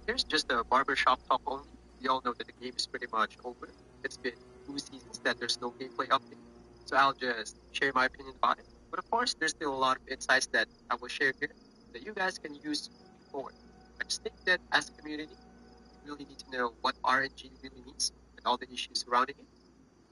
Here's just a barbershop talk only. We all know that the game is pretty much over. It's been 2 seasons that there's no gameplay update, so I'll just share my opinion about it. But of course, there's still a lot of insights that I will share here that you guys can use moving forward. I just think that as a community, we really need to know what RNG really means and all the issues surrounding it.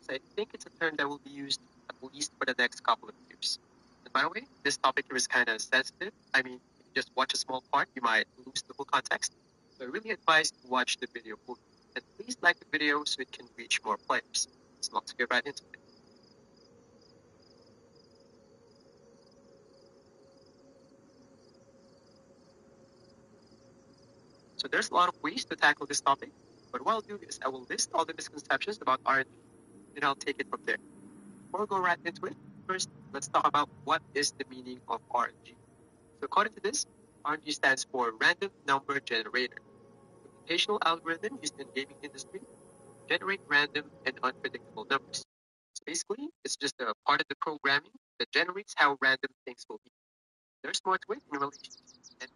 So I think it's a term that will be used at least for the next couple of years. And by the way, this topic here is kind of sensitive. I mean, if you just watch a small part, you might lose the full context. So I really advise to watch the video fully. And please like the video so it can reach more players. So let's get right into it. So there's a lot of ways to tackle this topic, but what I'll do is I will list all the misconceptions about RNG, and I'll take it from there. Before we go right into it, first let's talk about what is the meaning of RNG. So according to this, RNG stands for Random Number Generator, a computational algorithm used in the gaming industry to generate random and unpredictable numbers. So basically, it's just a part of the programming that generates how random things will be. There's more to it in relation and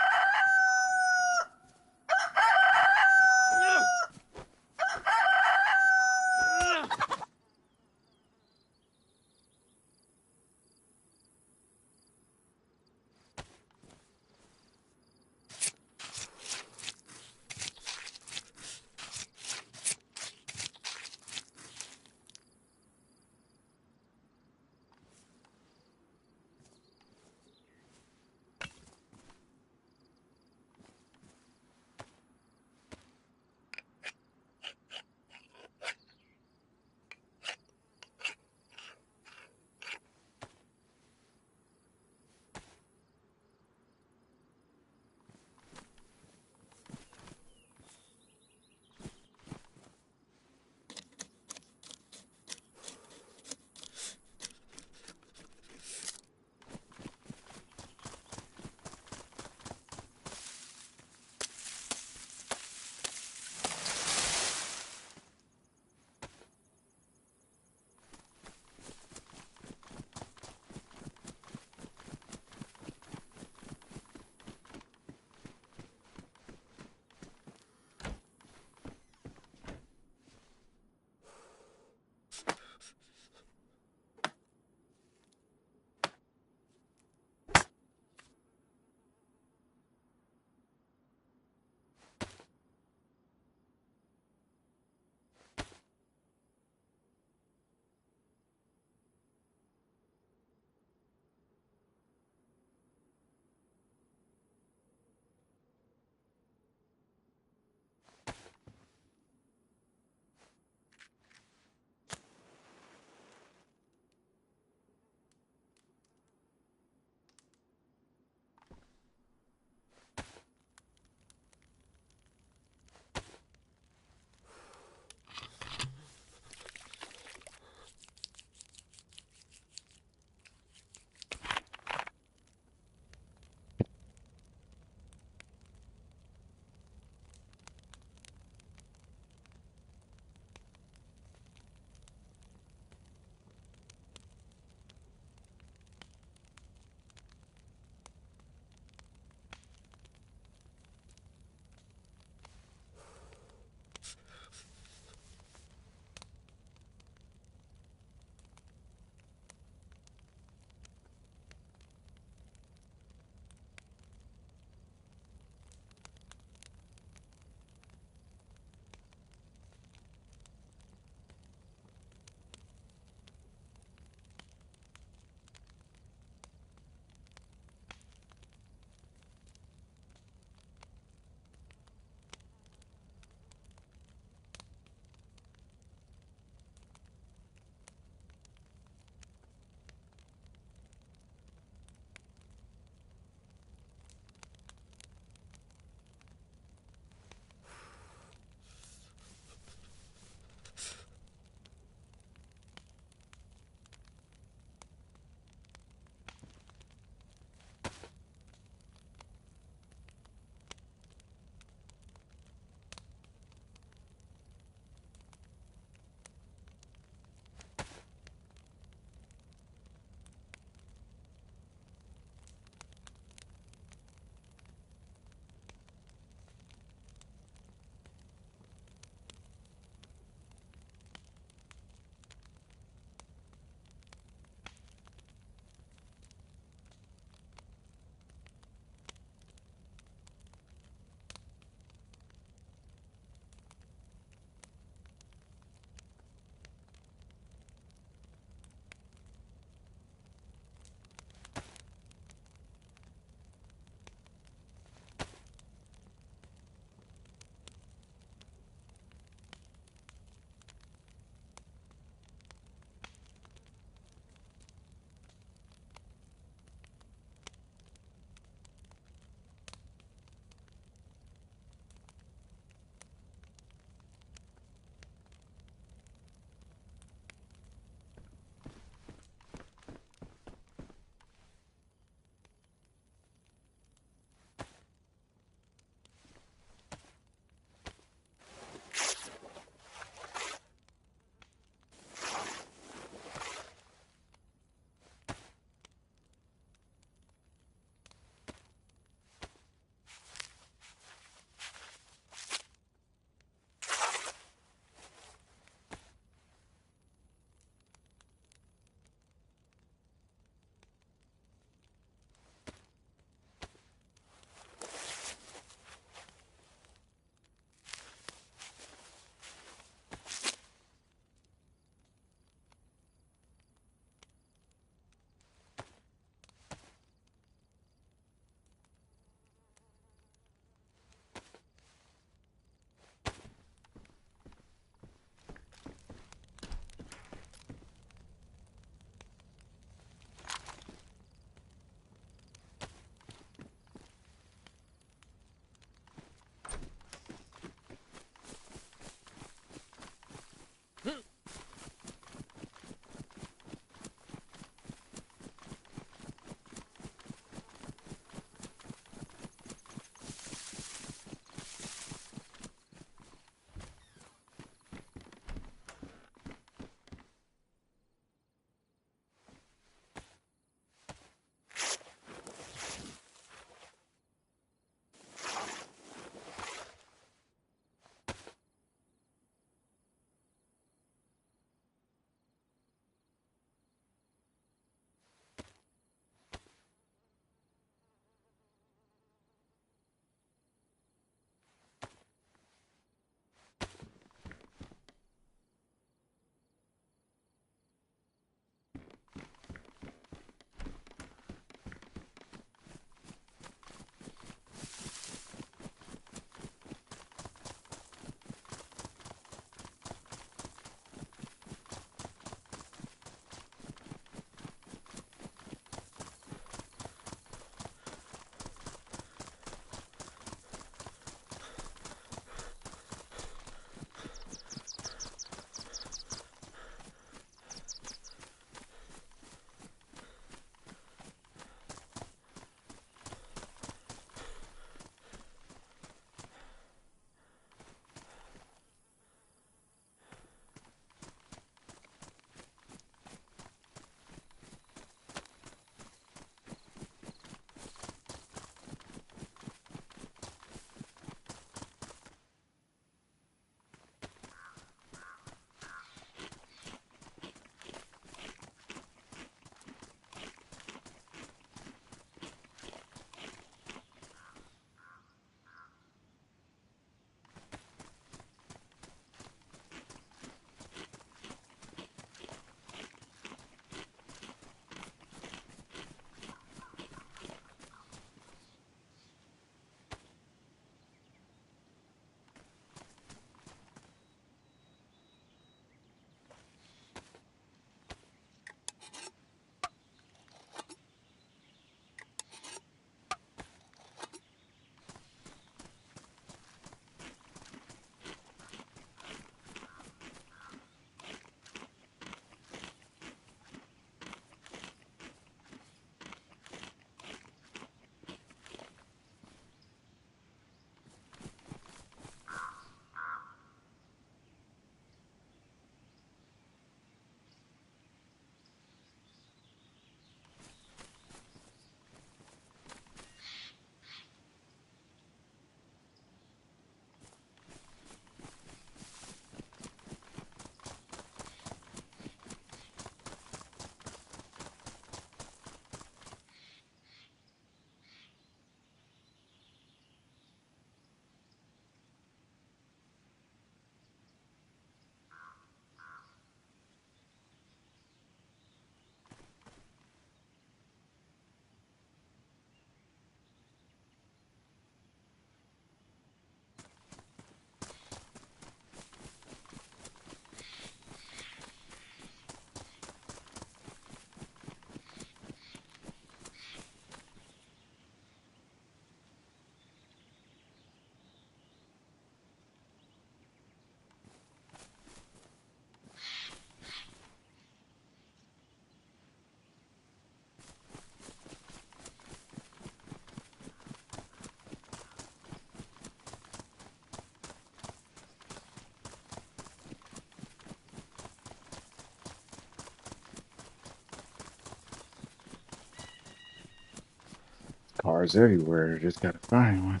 cars everywhere. Just gotta find one.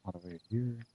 All the way here.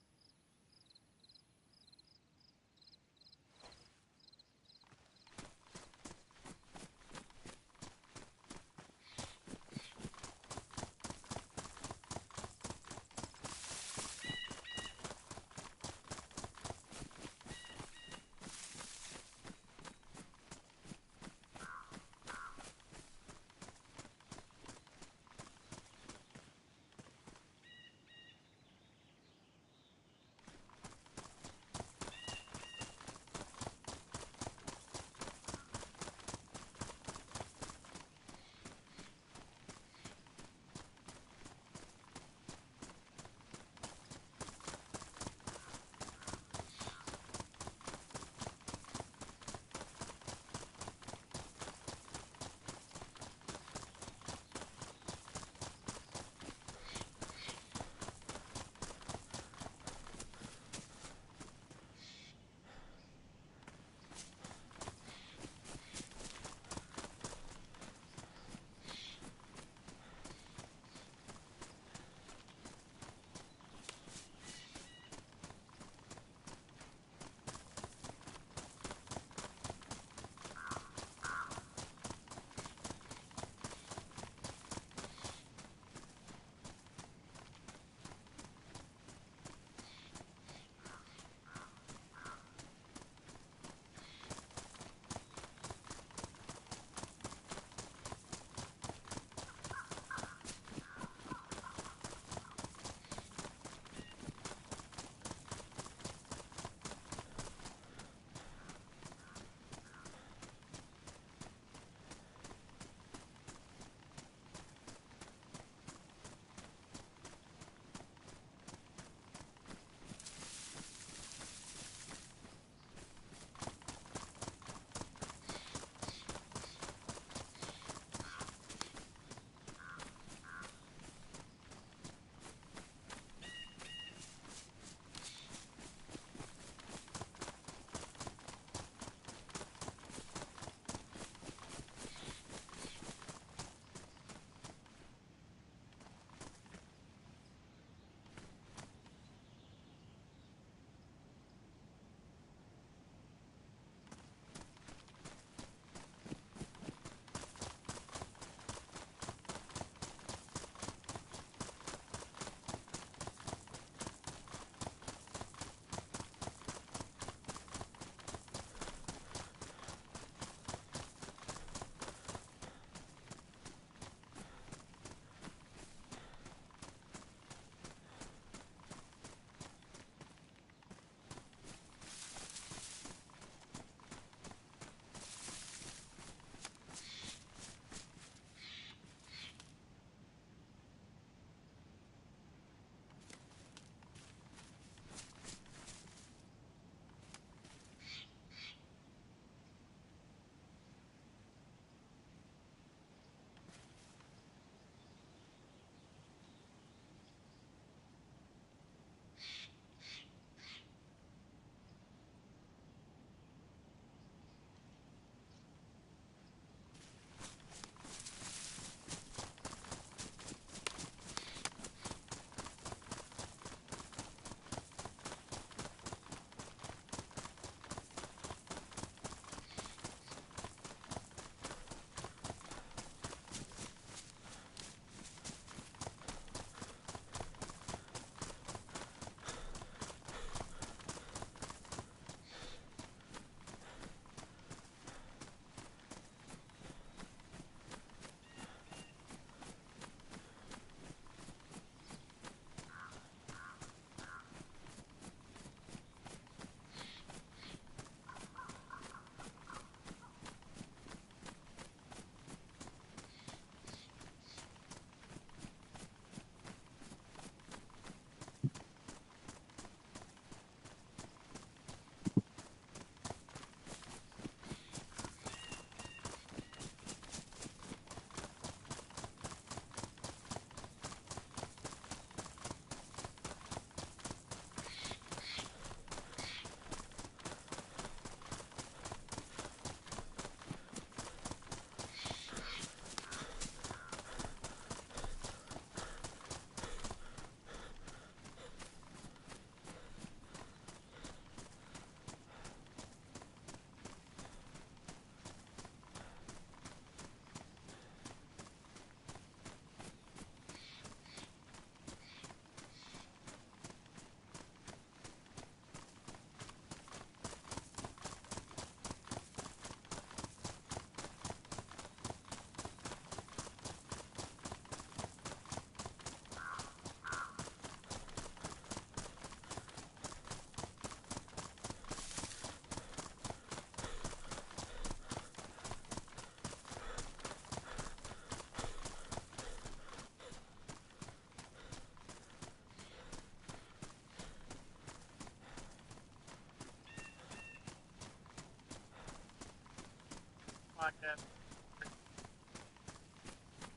podcast.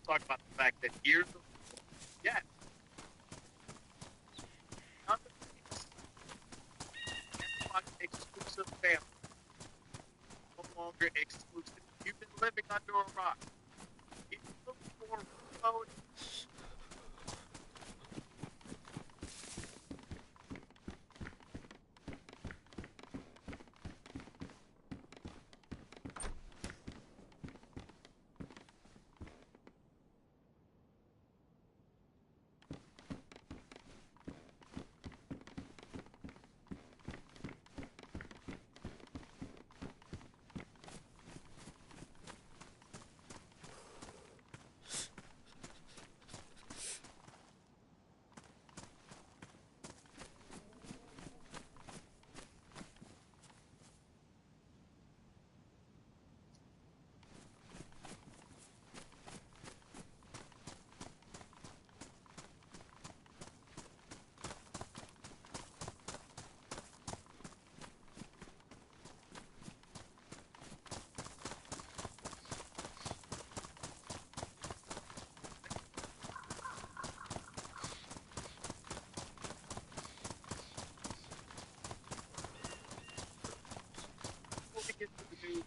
Talk about the fact that years of yes, nothing exclusive family, no longer exclusive. You've been living under a rock. If you look for remote, before we get to the news,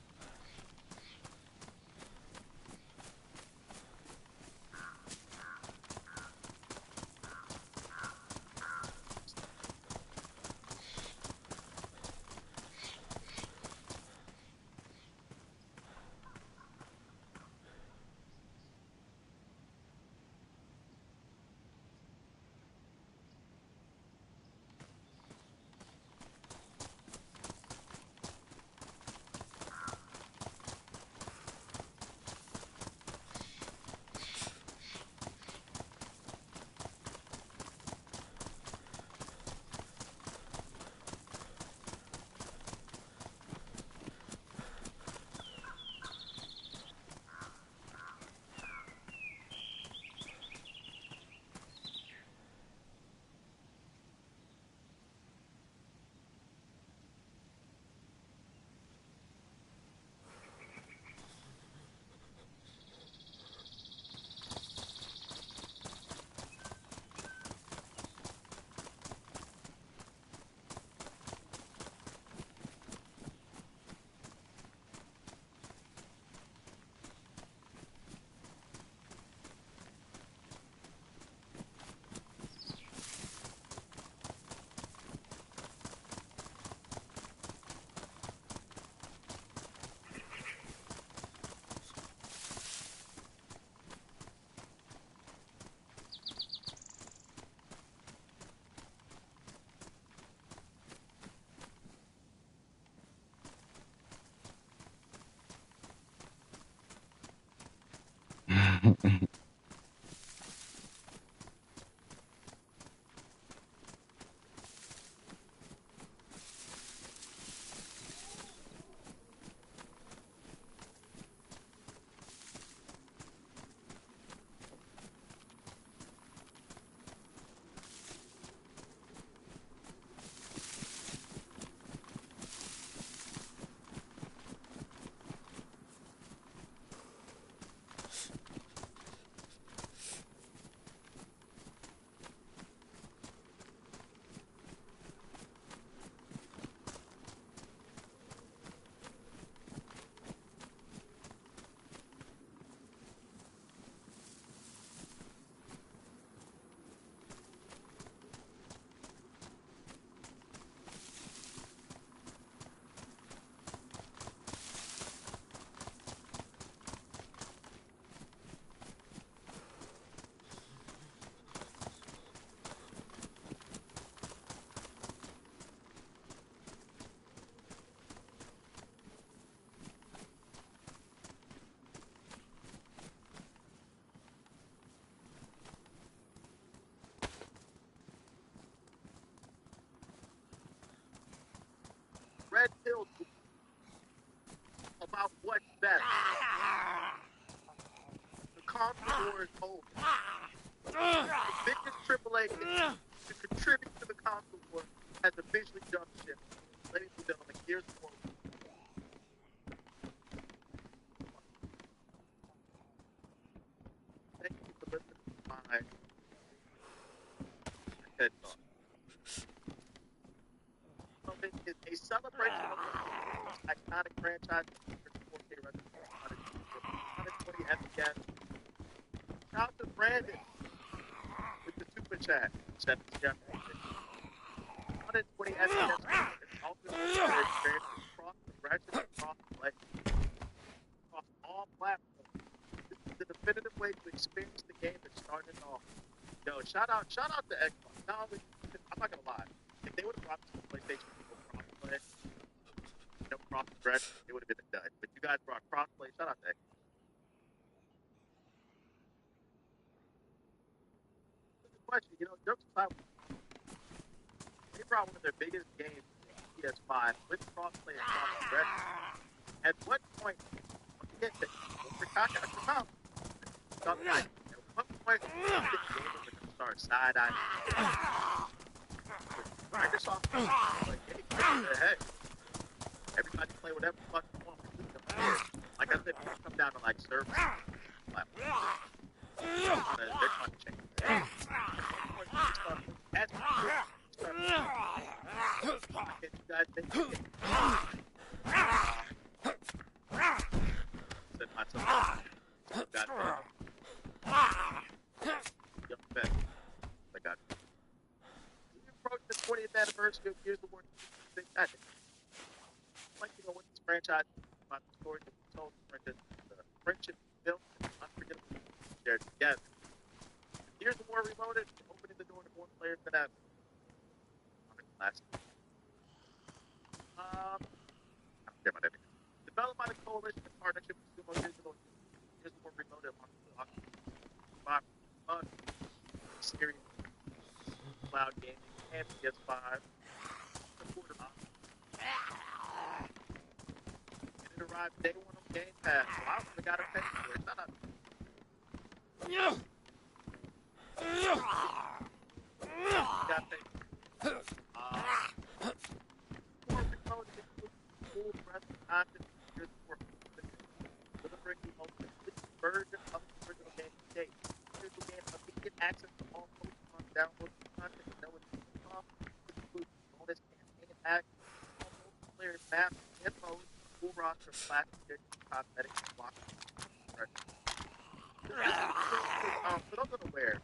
red pill about what's best. The console war is over. The biggest AAA to contribute to the console war has officially jumped ship. Ladies and gentlemen, here's the TED Talk. So it's a celebration of the iconic franchise. 4K resolution, 120 FPS. Shout out to Brandon with the super chat. 120 FPS. It's also experience across progression, across play, across all platforms. This is the definitive way to experience the game that started off. Yo, shout out to Xbox. Not only, I'm not gonna lie, if they would have brought this to PlayStation people crossplay, cross progression, it would have been a dud. But you guys brought crossplay. Shout out to Xbox. Question, jokes aside, they brought one of their biggest games, PS5, with crossplay and cross progression. At what point, once you get to At what point the game over to start side-eyeing? Microsoft, like, hey, everybody play whatever the fuck you want. Like I said, people come down to like servers. They're trying to change that. Can you guys make it? Said myself. Got young bet. I got it. We approach the 20th anniversary of Gears of War. Like, what this franchise about the story that we told, the friendship built, and unforgettable shared together. Gears of War Reloaded, opening the door to more players than ever. On the classic. I don't care about everything. Developed by the Coalition in partnership with Sumo Digital, Gears of War Reloaded launched series, cloud gaming, and PS5. It arrived day one on Game Pass, so I only got to pay for it. Shut up. Got paid. More remote includes full breadth of content Gears of War, delivering the most complete version of the original game to date. Here's the game immediate access to all Pokemon download content, no additional cost. This includes bonus campaign acts, all multiplayer maps and modes, full roster of classic edition cosmetics and blocks. For those unaware,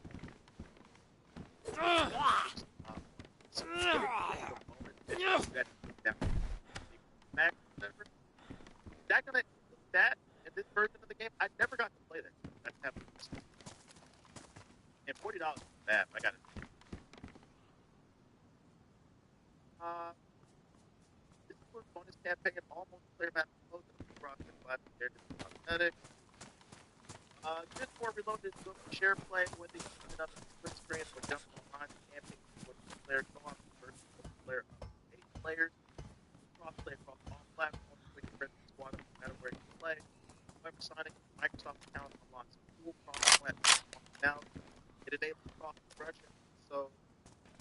that gonna that in this version of the game, I never got to play that. That's happening. And $40 is bad. I got it. This includes bonus campaign and all multiplayer maps closed in the roster classic edition cosmetics. Gears of War Reloaded is going to share play with the unit of the split screen or jump online camping with player co-op versus multiplayer of 8 players. Cross-play across all platforms, which print the squad no matter where you play. However, Sonic Microsoft account unlocks full cross-platform functionality. It enables cross-progression, so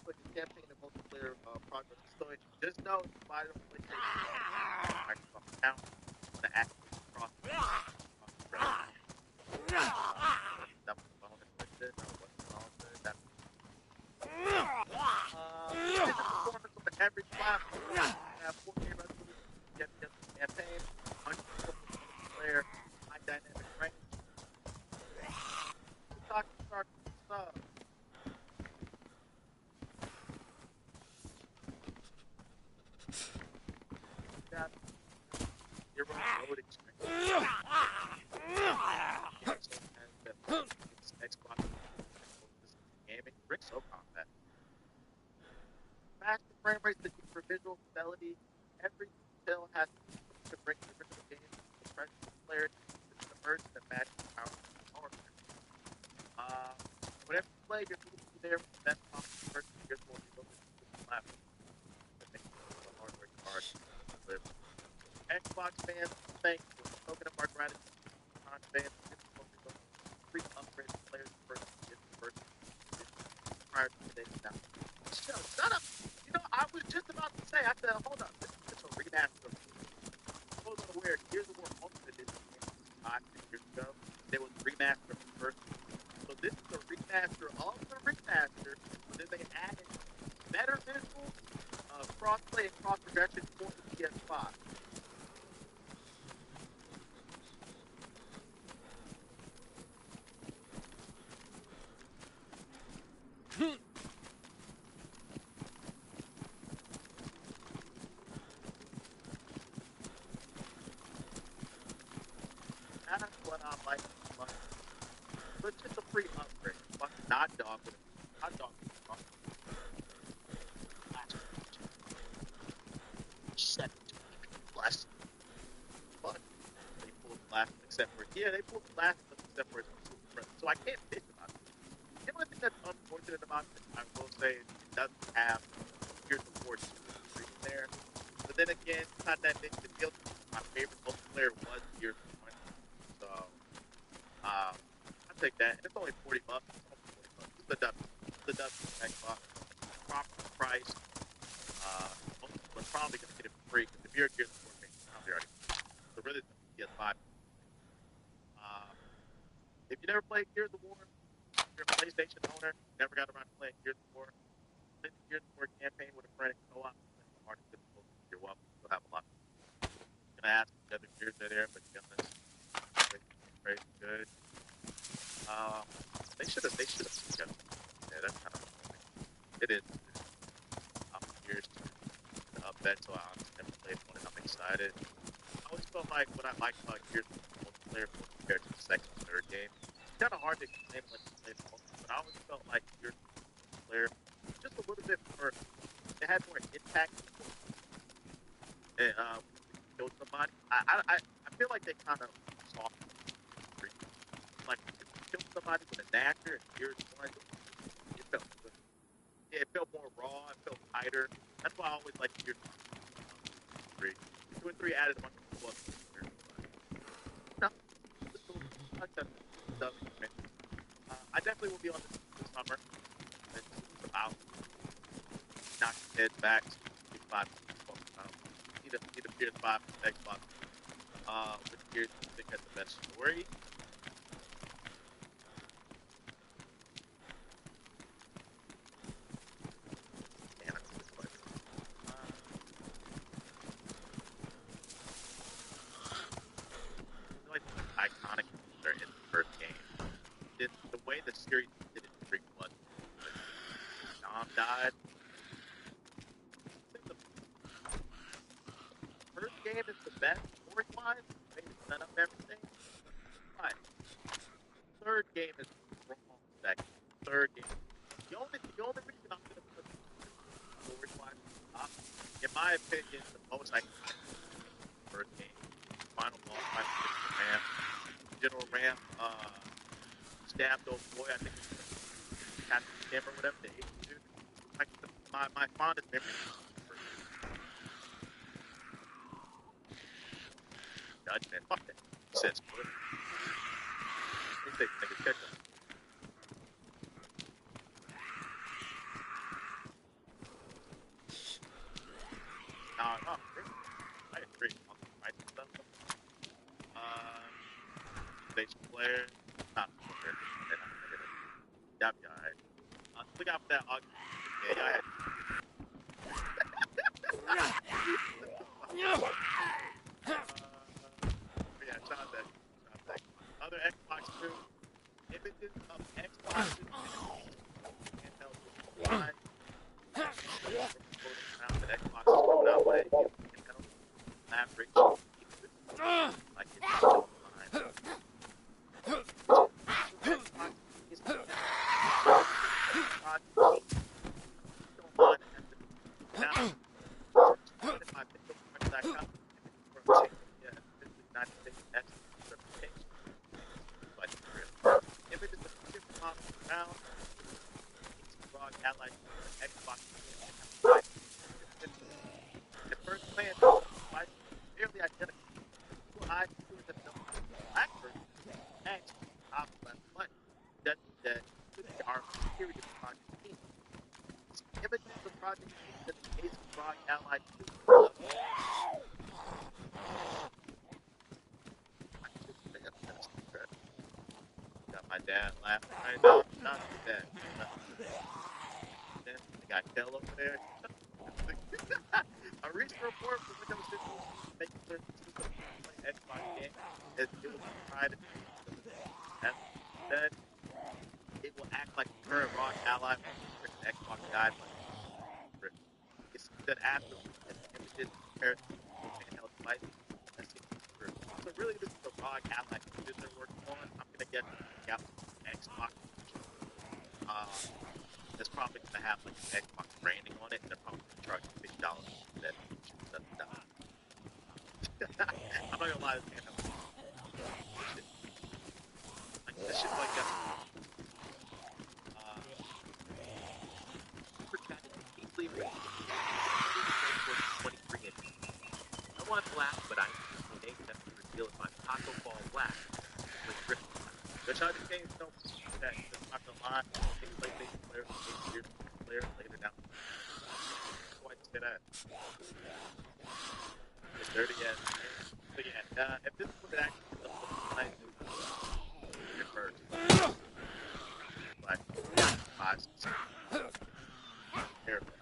put your campaign and multiplayer progress in storage. Just know it's provided on PlayStation Microsoft account to activate cross-progression. That was a bonus, but this wasn't all good. That's the performance of the average platform. Have 4K resolution, get the campaign, 100% player, high dynamic range. Start sub. Got zero loading screen. Xbox gaming, Rick so combat. Faster frame rates that use for visual fidelity. Every detail has to bring the original game to the present clarity to the immersion that matches the power of the hardware. Whenever you play, you're moving through there with the best possible version of your force to the platform. That makes the hardware hard to live. Xbox fans, thank you. Token of our gratitude. Fans, free upgrade players first prior to today's announcement. Shut up! I was just about to say, I said, hold up, this is just a remaster of those unaware, Gears of War Ultimate Edition 5, 6 years ago. There was a remaster of the first one. So this is a remaster of the remaster, but then they added analog progression for the PS5. That's what I like so much. But just a free upgrade. Fucking hot dog with a hot dog with a set less. But they pulled the last except for they pulled the last except for so I can't bitch about it. The only thing that's unfortunate about it, I will say, it doesn't have Gears of War 2 in there. But then again, it's not that big of a deal. My favorite multiplayer was Gears of War 1. So, I take that. And it's only $40. It's only $40. It's the W. It's the W Xbox. Proper price. Most people are probably going to get it for free because if you're a Gears of War fan, you're probably already. So really, it's PS5. If you never played Gears of War, if you're a PlayStation owner, never got around to playing Gears of War, play the Gears of War campaign with a friend, co-op, the hardest difficult, you're welcome. You'll have a lot. I'm gonna ask the other Gears are there, but to be honest, very good. They should have. Yeah, that's kind of annoying. It is. I'm Gears to up that, so I never played one, and I'm excited. I always felt like what I liked about Gears was the multiplayer compared to the second and third game. It's kind of hard to explain when you play the multiplayer, but I always felt like Gears multiplayer just a little bit more. It had more impact. And kill somebody. I feel like they kind of soft. Like if you kill somebody with a dagger and Gears 1, it felt good. Yeah, it felt more raw. It felt tighter. That's why I always like Gears 3. 2 and 3 added a bunch of plus. No, just a little like that stuff. I definitely will be on this summer. It's about knock your head back. PS5. Need a PS5 Xbox. With Gears, I think that's the best story. Damn, that's a good question. I feel like the iconic they're in the first game. The way the series did it treat was Dom died. I think the first game is the best story-wise. They set up everything. Right. Third game is wrong. Second. Third game. The only reason I'm gonna put story-wise in my opinion, the most iconic first game. Final boss fight with Ram. General Ram stabbed old boy, I think it was Captain Tim or whatever, the Asian dude. Like my fondest memory is the first Judgment. Fuck that. He says what? He says nigga check them. No, I agree on the right stuff. Base player, not player. That'd be alright. Look out for that ugly. Yeah, I had. Yeah, shout out that. Other Xbox 2 images of Xbox handheld line. That Xbox is coming out with average. Like it's still line. The first plan was nearly identical. I was the black version. Next, top left button. That are period project team. Images of project team that the case of Rock Allied 2. Got my dad laughing right now. Not my dad. Then I got Kel over there. A recent report from Windows Visual making clear the system play Xbox game as it will be tried and as said, it will act like a current ROG ally with strict Xbox guidelines. It's that after images compared to handheld devices, that seems to be true. So really, this is a ROG ally that they're working on. I'm gonna get the Xbox. It's probably gonna have like an Xbox branding on it, and they're probably gonna charge $50 for that. I'm not gonna lie, this game like that shit like that. Easily 23 inches. I want black, but I need to reveal if I'm Taco Ball black with drift. The Chinese games don't do that. I'm not gonna lie. They play players, players later down. Why say that? It's dirty ass. But yeah, if this would actually like first, like 5, 6, careful.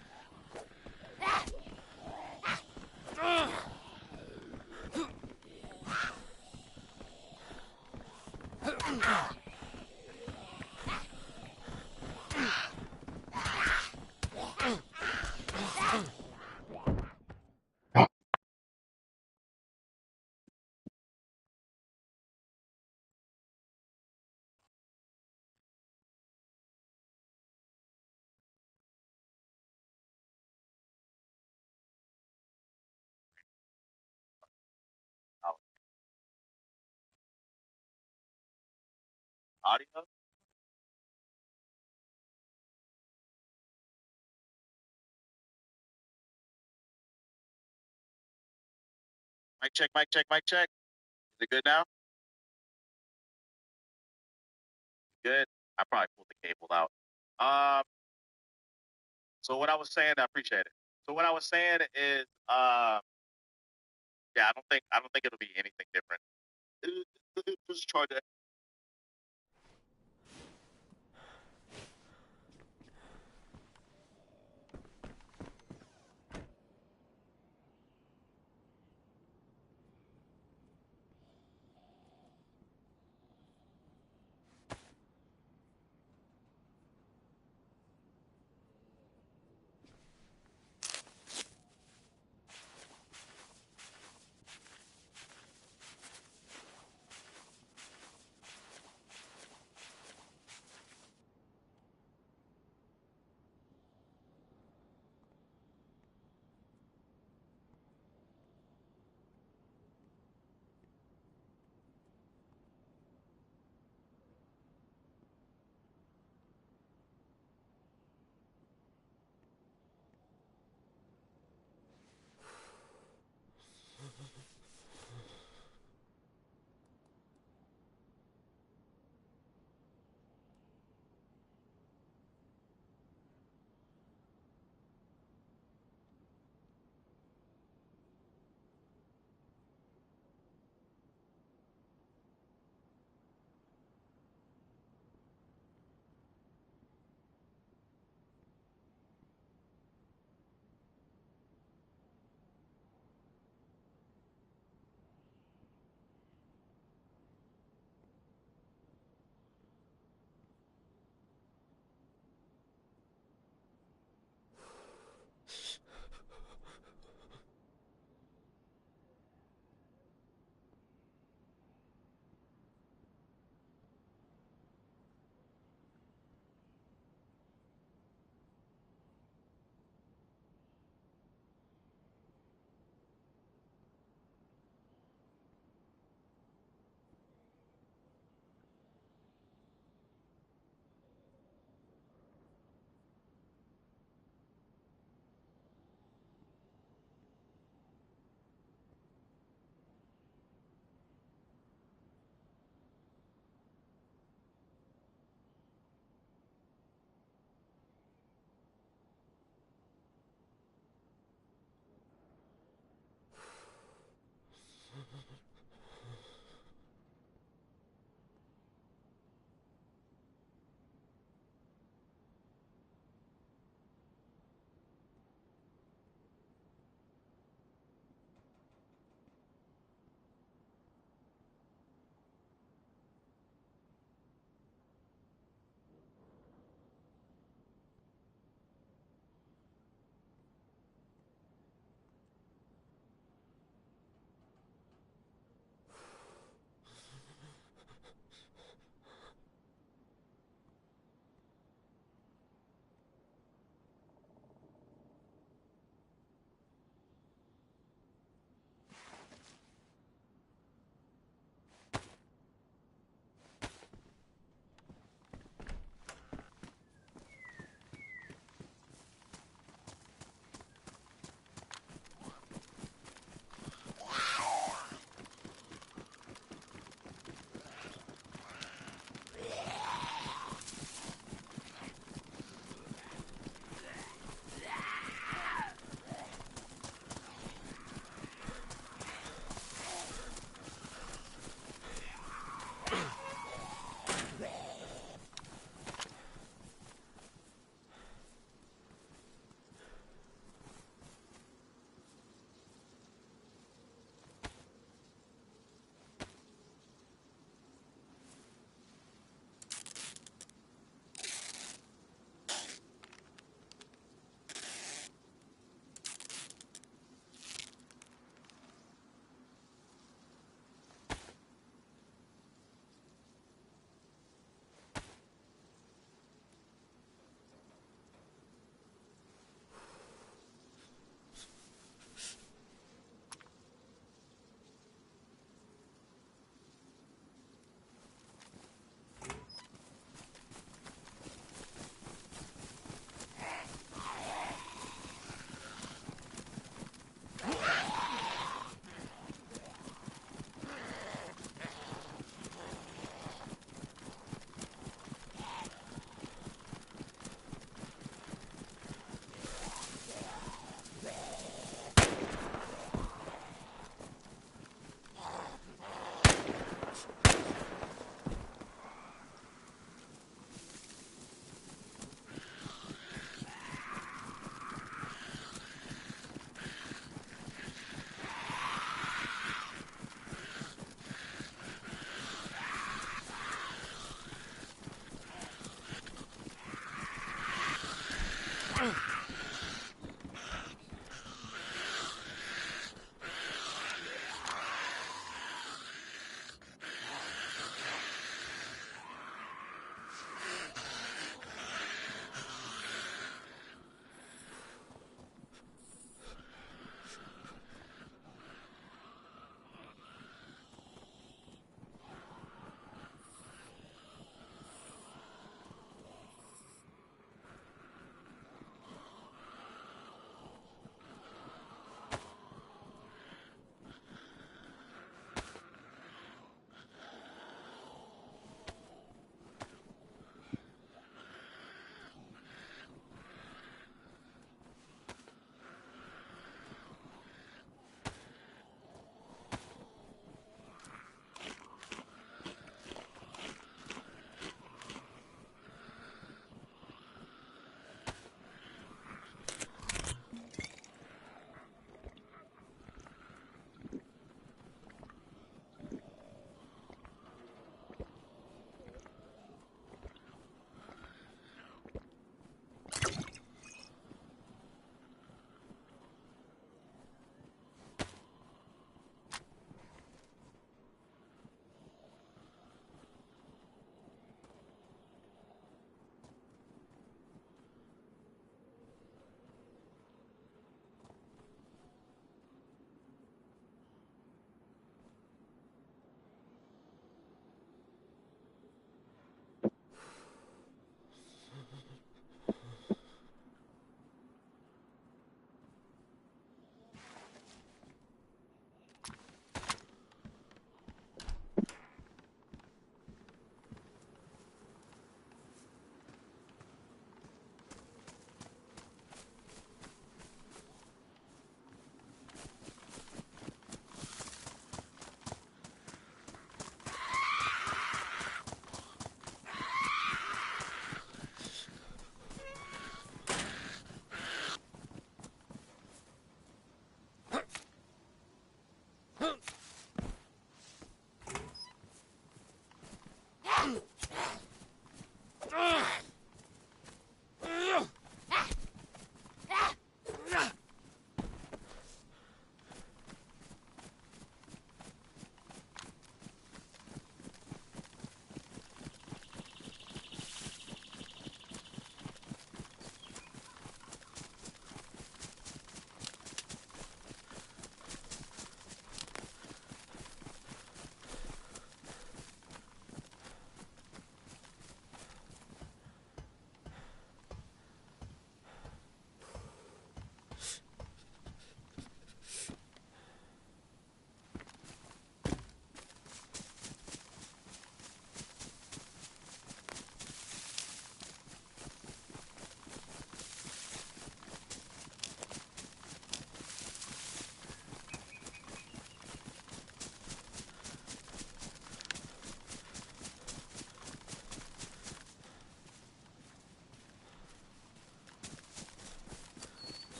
Audio. Mic check, mic check, mic check. Is it good now? Good. I probably pulled the cable out. Um. So what I was saying, I appreciate it. So what I was saying is, yeah, I don't think it'll be anything different. Just try to.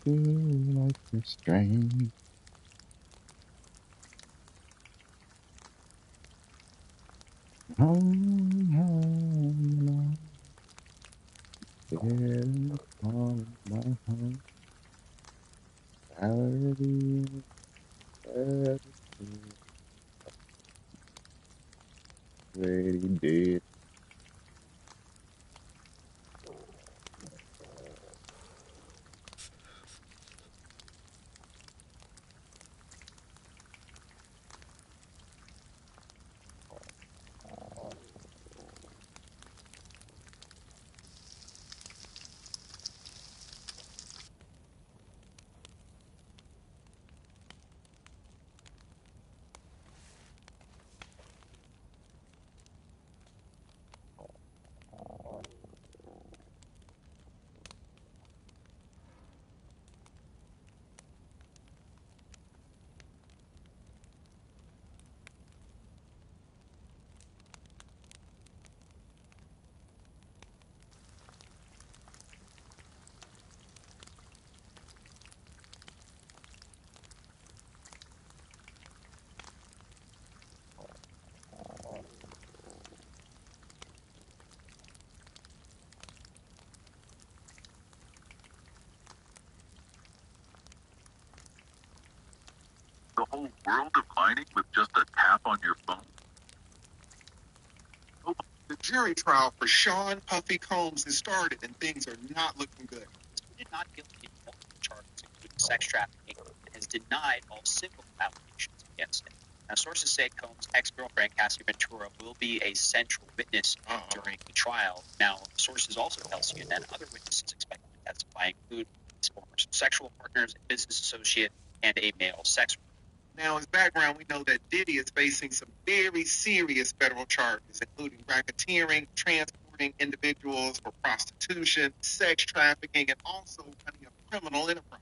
feel like a stranger. Home, home, alone. There, home, my home. Already, already dead. The whole world of mining with just a tap on your phone? The jury trial for Sean Puffy Combs has started, and things are not looking good. Pleaded not guilty to multiple charges, including sex trafficking, and has denied all civil allegations against him. Now, sources say Combs' ex-girlfriend, Cassie Ventura, will be a central witness during the trial. Now, sources also tell CNN other witnesses expected to testify include his former sexual partners, a business associate, and a male sex worker. Now, as background, we know that Diddy is facing some very serious federal charges, including racketeering, transporting individuals for prostitution, sex trafficking, and also running a criminal enterprise.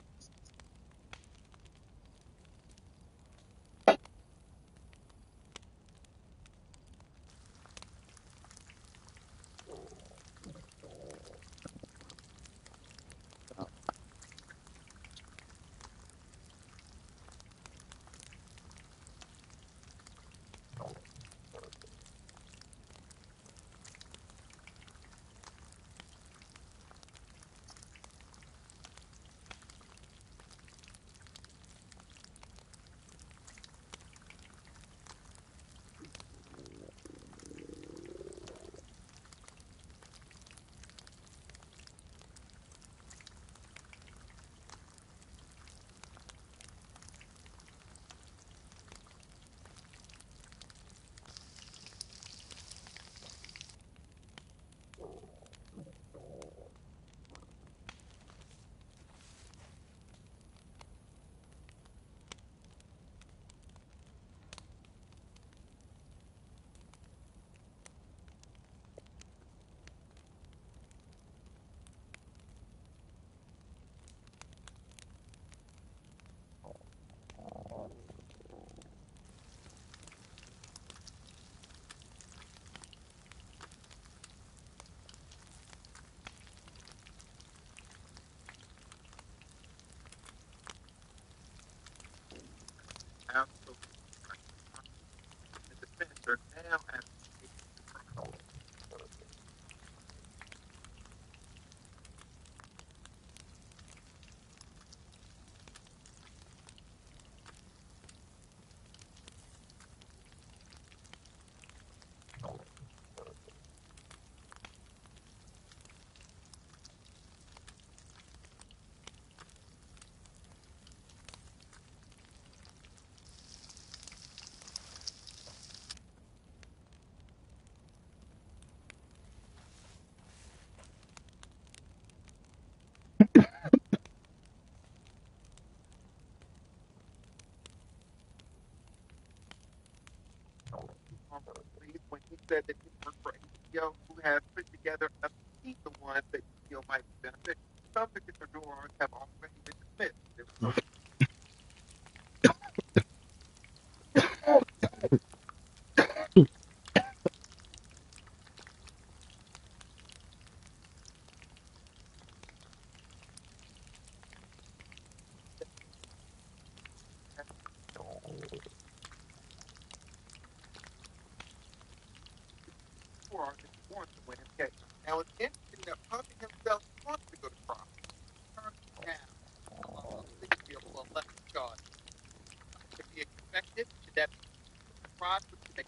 Absolutely. The defense are now at when he said that he worked for HBO, who has put together a piece of ones that you feel might be beneficial. Some particular drawers have already been dismissed. perspective, should that be broad? What do you think?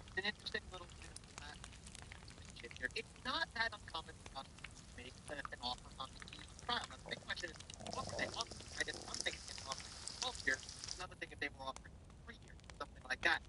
It's an interesting little bit of information here. It's not that uncommon for us to make an offer on the eve of trial. Now, the big question is, what were they offering? Right? It's one thing if they were offering 12 years, another thing if they were offering 3 years, something like that.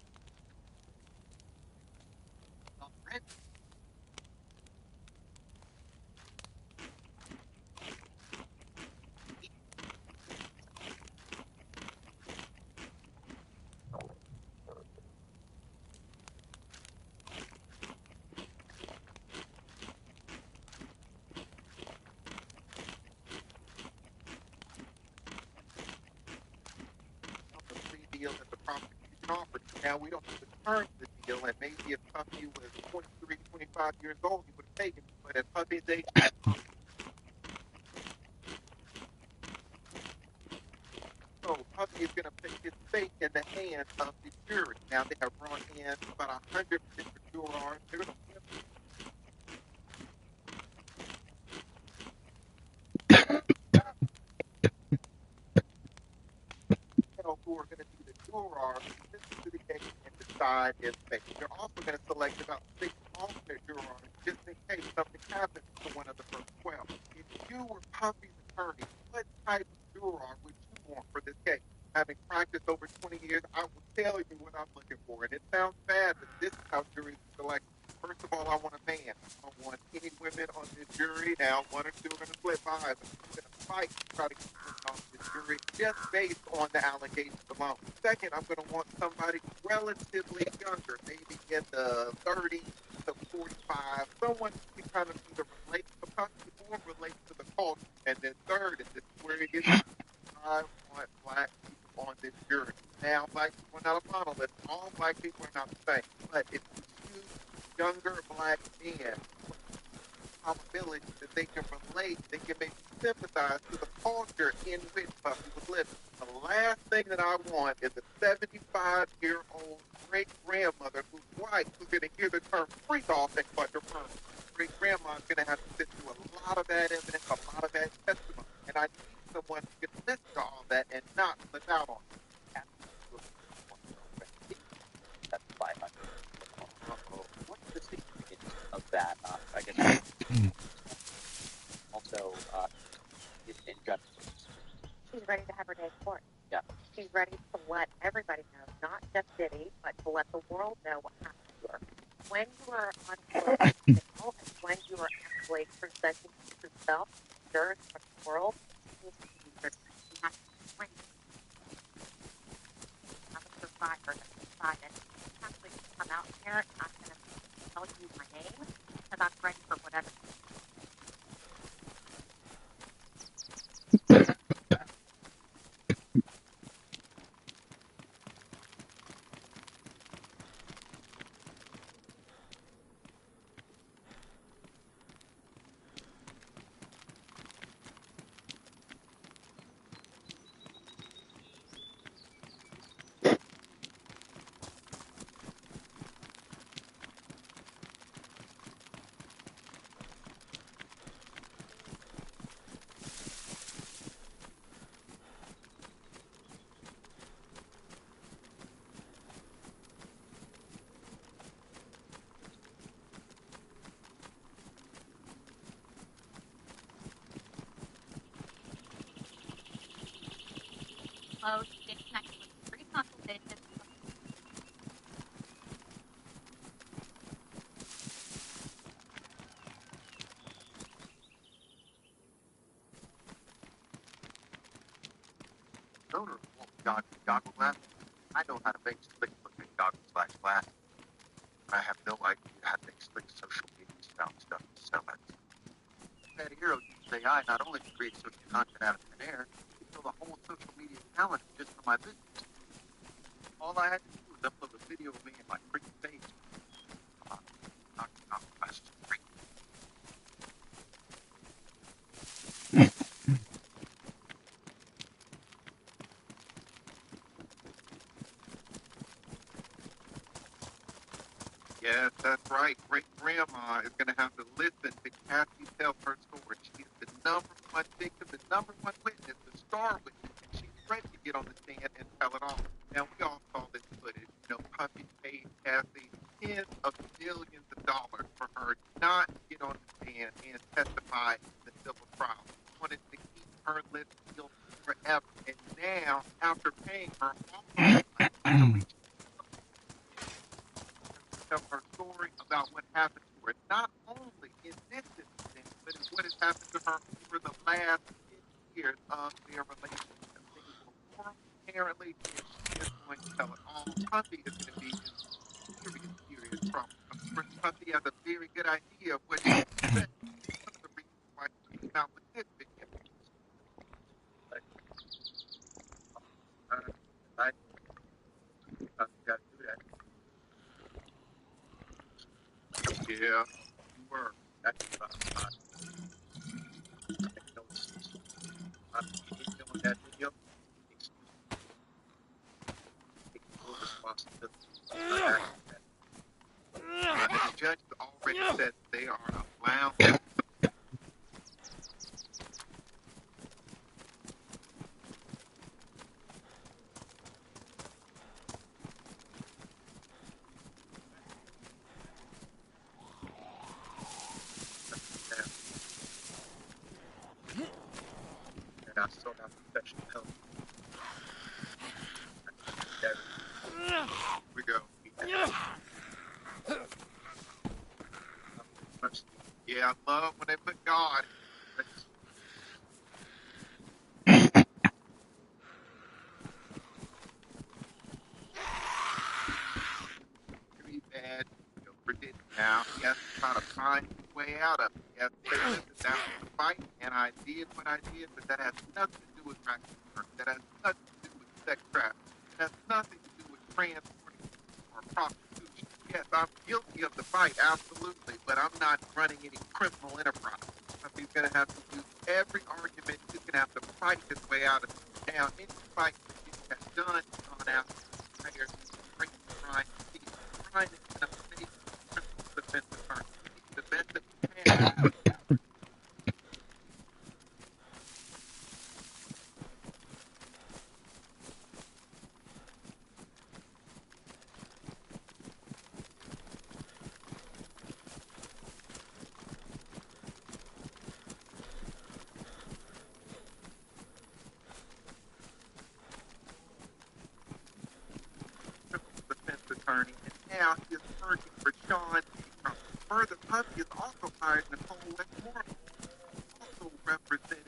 Deal that the prosecution offered. Now, we don't have the terms of the deal, and maybe if Puffy was 23, 25 years old, he would have taken it. But at Puffy's age, so Puffy is going to put his fate in the hands of the jury. Now, they have brought in about 100 different jurors. They're going to who are going to be the jurors who listen to the case and decide his fate. They're also going to select about 6 alternate jurors just in case something happens to one of the first 12. If you were Puffy's attorney, what type of juror would you want for this case? Having practiced over 20 years, I will tell you what I'm looking for. And it sounds bad, but this is how juries select. First of all, I want a man. I don't want any women on this jury. Now, 1 or 2 are going to slip by, but I'm going to fight to try to get women on this jury just based on the allegations alone. Second, I'm going to want somebody relatively younger, maybe in the 30s to 45, someone who can kind of either relate to the platform, relate to the culture. And then third, and this is where it gets, I want black people on this jury. Now, black people are not a monolith. All black people are not the same. But if you choose younger black men, probability that they can relate, they can maybe sympathize to the culture in which Puffy was living. The last thing that I want is a 75-year-old great-grandmother who's white who's going to hear the term freak off and clutch her pearl. Great-grandma's going to have to sit through a lot of bad evidence, a lot of bad testimony. And I need someone who can listen to all that and not flip out on it. That's 500. What's the significance of that? I guess also in general. She's ready to have her day in court. Yeah. She's ready to let everybody know, not just Diddy, but to let the world know what happened to her. When you are on court, and when you are actually presenting yourself, jurors of the world, you have to explain. I'm a survivor that decided to actually come out here. I'm going to tell you my name because I'm ready for whatever. Close, get connected with free consultation. owner of goggle glasses. I know how to make slick looking goggles/glasses. I have no idea how to make slick social media style stuff to sell it. That hero uses AI not only to create social content out of thin air, but build a whole social media calendar just for my business. All I had to do was upload a video of me and my pretty face. Goggle glasses. Yes, that's right. Great grandma is going to have to listen to Kathy tell her story. She is the #1 victim, the #1 witness, the star witness. She ready to get on the stand and tell it all. Now, we all saw this footage. You know, Puffy paid Cassie tens of millions of dollars for her not to get on the stand and testify in the civil trial. She wanted to keep her lip sealed forever. And now, after paying her all the money, tell her story about what happened to her, not only in this incident, but in what has happened to her over the last 10 years of their relationship. Things were horrible, apparently, and she is going to tell it all. Puffy is going to be in serious trouble. Of course, Puffy has a very good idea of what she said. One of the reasons why she came out with this video. I got to do that. Yeah, you were. That's about on that video. Take full responsibility for her actions. The judge has already said they are allowed. And I still have professional help. Here we go. Yeah, I love when they put God. Very bad for Diddy now. He has to try to find his way out of it. He has to say, listen, that was the fight, and I did what I did, but that has nothing to do with racketeering. That has nothing to do with sex trafficking. That has nothing to do with transporting or prostitution. Yes, I'm guilty of the fight, absolutely, but I'm not running any criminal enterprise. He's going to have to use every argument. He's going to have to fight his way out of it. Now, any fight that he has done, gone out, hired, bring Brian to Brian is an amazing criminal defense attorney. He's the best that we can. Defense attorney, and now he is working for Sean Trump. Further, Puffy has also hired Nicole Westmore, also represented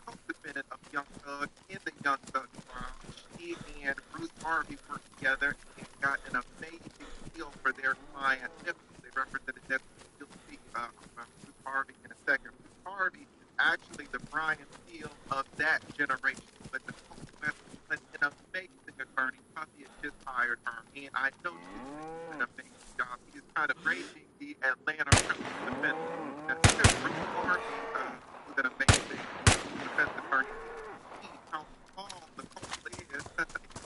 co-defendant of Young Thug in the Young Thug trial. She and Bruce Harvey worked together and got an amazing deal for their client. They represented that. You'll see Bruce Harvey in a second. Bruce Harvey is actually the Brian Steele of that generation, but Nicole Westmore is an amazing attorney. Puffy has just hired her, and I know she's doing an amazing job. He is kind of raising the Atlanta criminal defense. Bruce Harvey was an amazing defense attorney. He how tall Nicole is in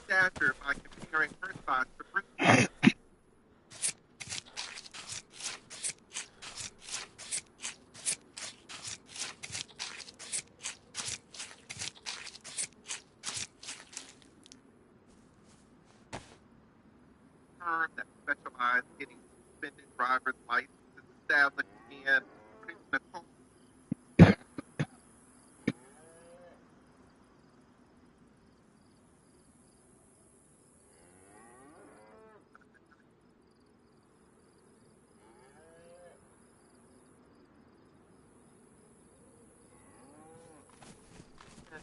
stature by comparing her size to Bruce. Firm that specialized in getting suspended driver's licenses established in Nicole.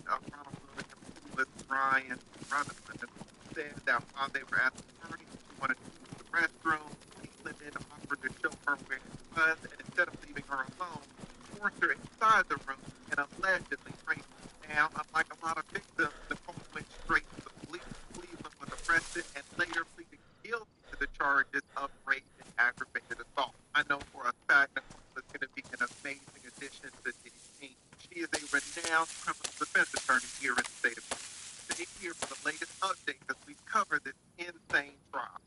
Ronald Williams with Brian Robinson said that while they were at the party, she wanted to use the restroom. Cleveland offered to show her where it was, and instead of leaving her alone, forced her inside the room and allegedly raped her. Now, unlike a lot of victims, Nicole went straight to the police. Cleveland was arrested and later pleaded guilty to the charges of rape and aggravated assault. I know for a fact Nicole is going to be an amazing addition to the team. She is a renowned criminal defense attorney here in the state of Florida. Stay here for the latest updates as we cover this insane trial.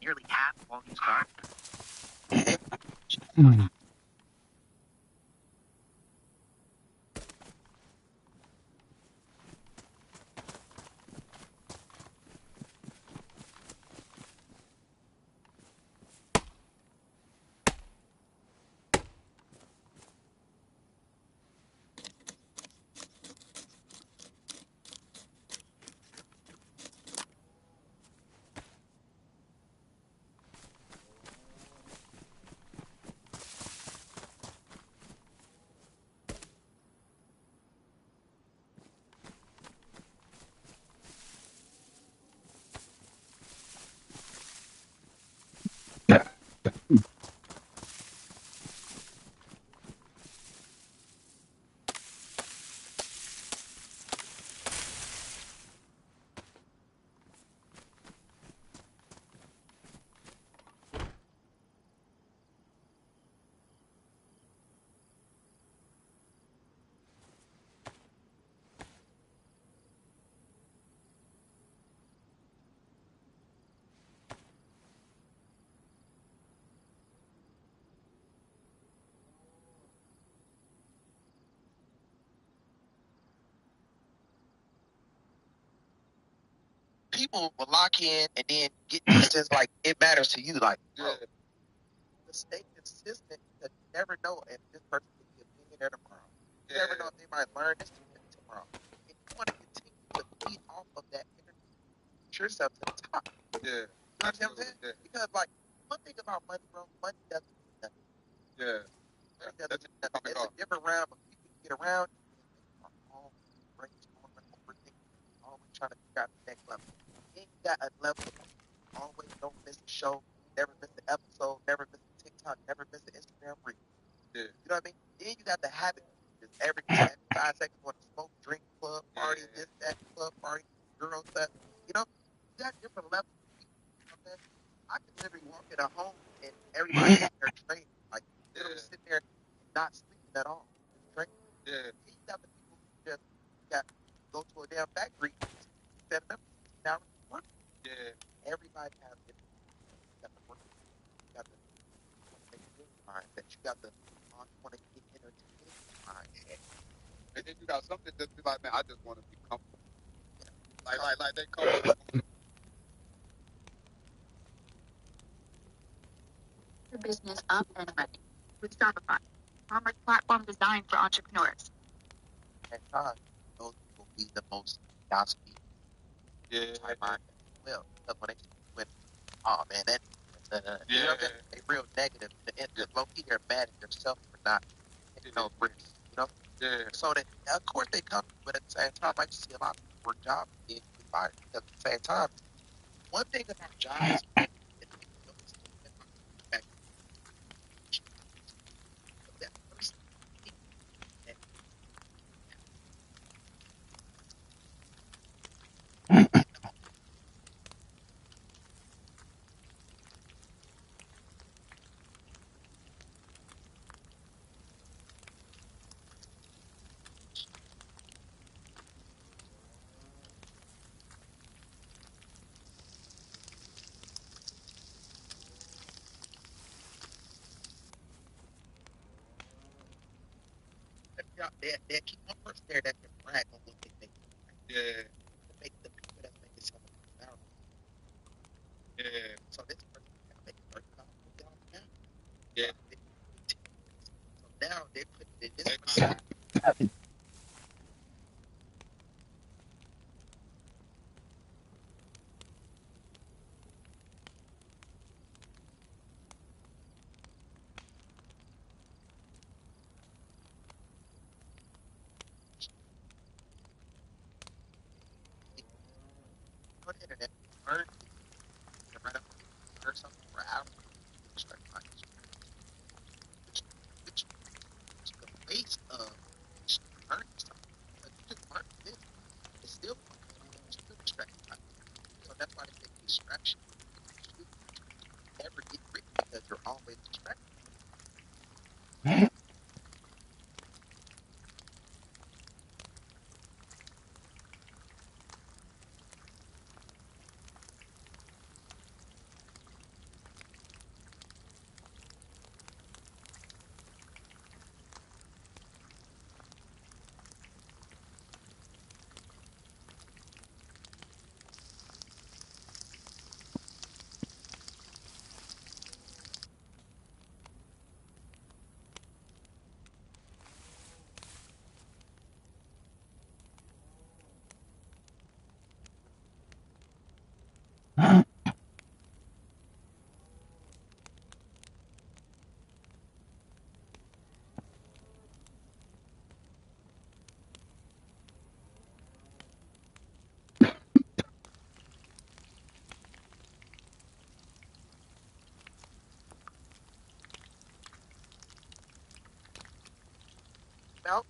nearly half of all used cars. People will lock in and then get distance like it matters to you. Like, bro, to stay consistent, because you never know if this person could be a millionaire tomorrow. You never know if they might learn this tomorrow. If you want to continue to feed off of that energy, push yourself to the top. Yeah. You know what I'm saying? Yeah. Because, like, one thing about money, bro, money doesn't mean nothing. Yeah. Money doesn't mean nothing. It's a different round of people you get around, and they are all brainstorming, overthinking, always trying to figure out the next level. Then you got a level of always don't miss a show, never miss an episode, never miss a TikTok, never miss an Instagram reel. Yeah. You know what I mean? Then you got the habit. Just every 5 seconds want to smoke, drink, club, party, this, that, club, party, girl stuff. You know? You got different levels of people. You know what I'm saying? I can literally walk in a home and everybody in there training. Like, literally sitting there and not sleeping at all. Just training. Yeah. Then you got the people who just got go to a damn factory, set them up, 16 hours work. Yeah. Everybody has different. You got the work. You got the want to make good mindset. You got the want to get entertained mindset. And then you got something that just be like, man, I just want to be comfortable. Yeah. Like they comfortable. Your business up and running with Shopify, commerce platform designed for entrepreneurs. At times, those will be the most gossipy type mindset as well. Because when they when oh man, that you know what I'm saying? They real negative. The low key they're mad at themselves for not taking those risks. You know? Yeah. So that of course they come, but at the same time, I just see a lot of people work jobs and get fired. Because at the same time, one thing about jobs is people don't understand that that person that they keep one person there that can brag on what they make. Right? Yeah. To make the people that make it so much valuable. Yeah. So this person can make $30,000 now. Yeah. So now they put it in this person. On the internet, learn to write up, learn something for hours. Which is the waste of learning something. Like you just learn this, it's still still distracting. So that's why they say distraction. You never get rich because you're always distracted. about.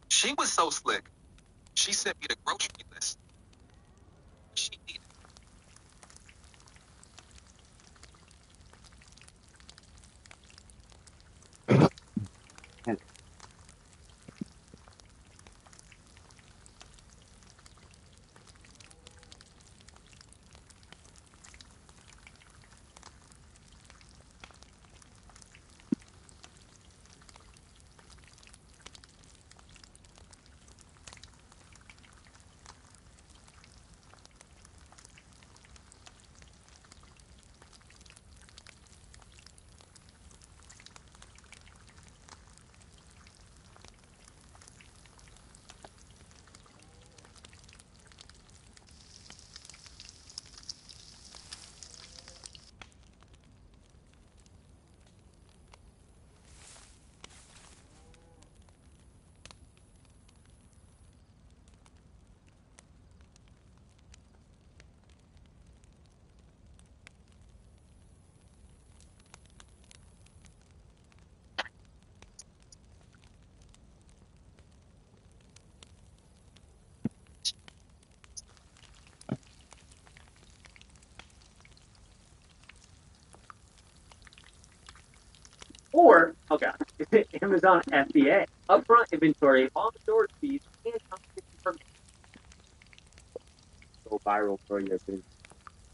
She was so slick. She sent me the grocery list. She needed. Or, okay, Amazon FBA, upfront inventory, all storage fees, and competition permits. Go viral for your business.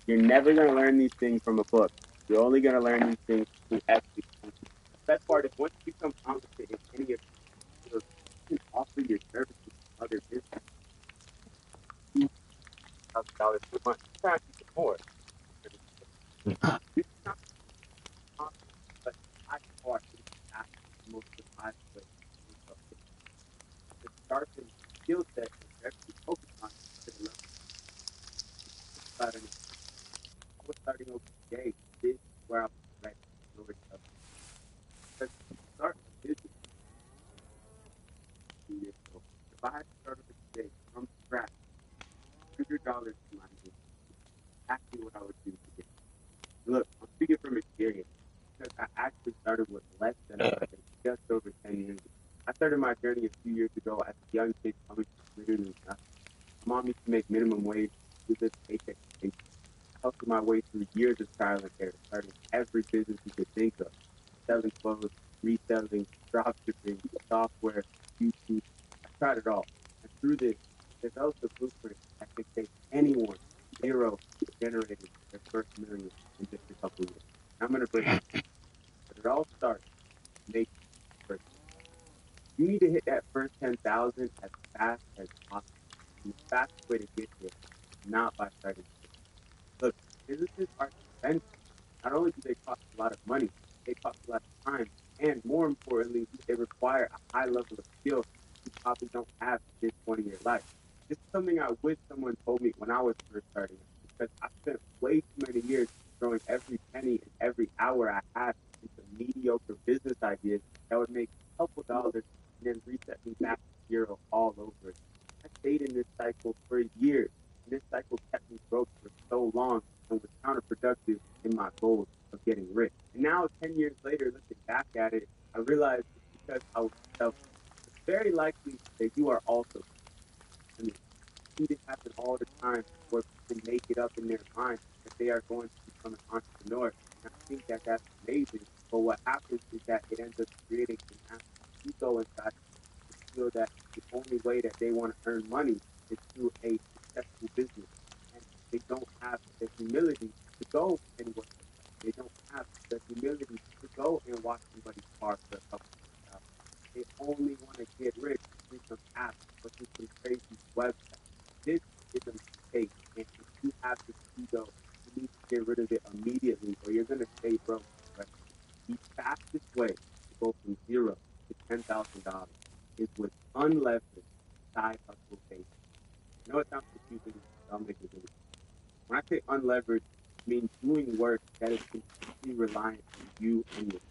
You're never going to learn these things from a book. You're only going to learn these things through actually. The best part is once you become competent in any of these fields, you can offer your services to other businesses. $2,000 per month, sometimes even more. You can not but by far it is the most reliable way to do so. The sharpened skill set that you're actually focused on to the level starting I was starting over today. This is where I was ready to majority of it. Because start a business 2 years ago. If I had to start over today from scratch, $100 to my name, exactly what I would do today. Look, I'm speaking from experience because I actually started with less than I had just over 10 years ago. I started my journey a few years ago as a young kid coming from literally nothing. My mom used to make minimum wage, do this paycheck to paycheck. I hustled my way through years of trial and error, starting every business you could think of, selling clothes, reselling, going to break it down. But it all starts making first. You need to hit that first 10,000 as fast as possible. And the fastest way to get there is not by starting. Look, businesses are expensive. Not only do they cost a lot of money, they cost a lot of time, and more importantly, they require a high level of skill you probably don't have at this point in your life. This is something I wish someone told me when I was first starting out, because I spent way too many years throwing every penny and every hour I had into mediocre business ideas that would make a couple dollars and then reset me back to zero all over again. I stayed in this cycle for years, and this cycle kept me broke for so long and was counterproductive in my goals of getting rich. And now, 10 years later, looking back at it, I realized it's because I was selfish. It's very likely that you are also. I mean, it happen all the time where people make it up in their mind that they are going to become an entrepreneur. And I think that that's amazing. But what happens is that it ends up creating an absolute ego inside to feel that the only way that they want to earn money is through a successful business. And they don't have the humility to go and work. They don't have the humility to go and watch somebody's car for a couple of hours. They only want to get rich through some apps or through some crazy website. This is a mistake, and if you have this ego, you need to get rid of it immediately, or you're going to stay broke. Right? The fastest way to go from zero to $10,000 is with unleveraged side hustle base. I know it sounds confusing, but I'll make it really. When I say unleveraged, it means doing work that is completely reliant on you and your.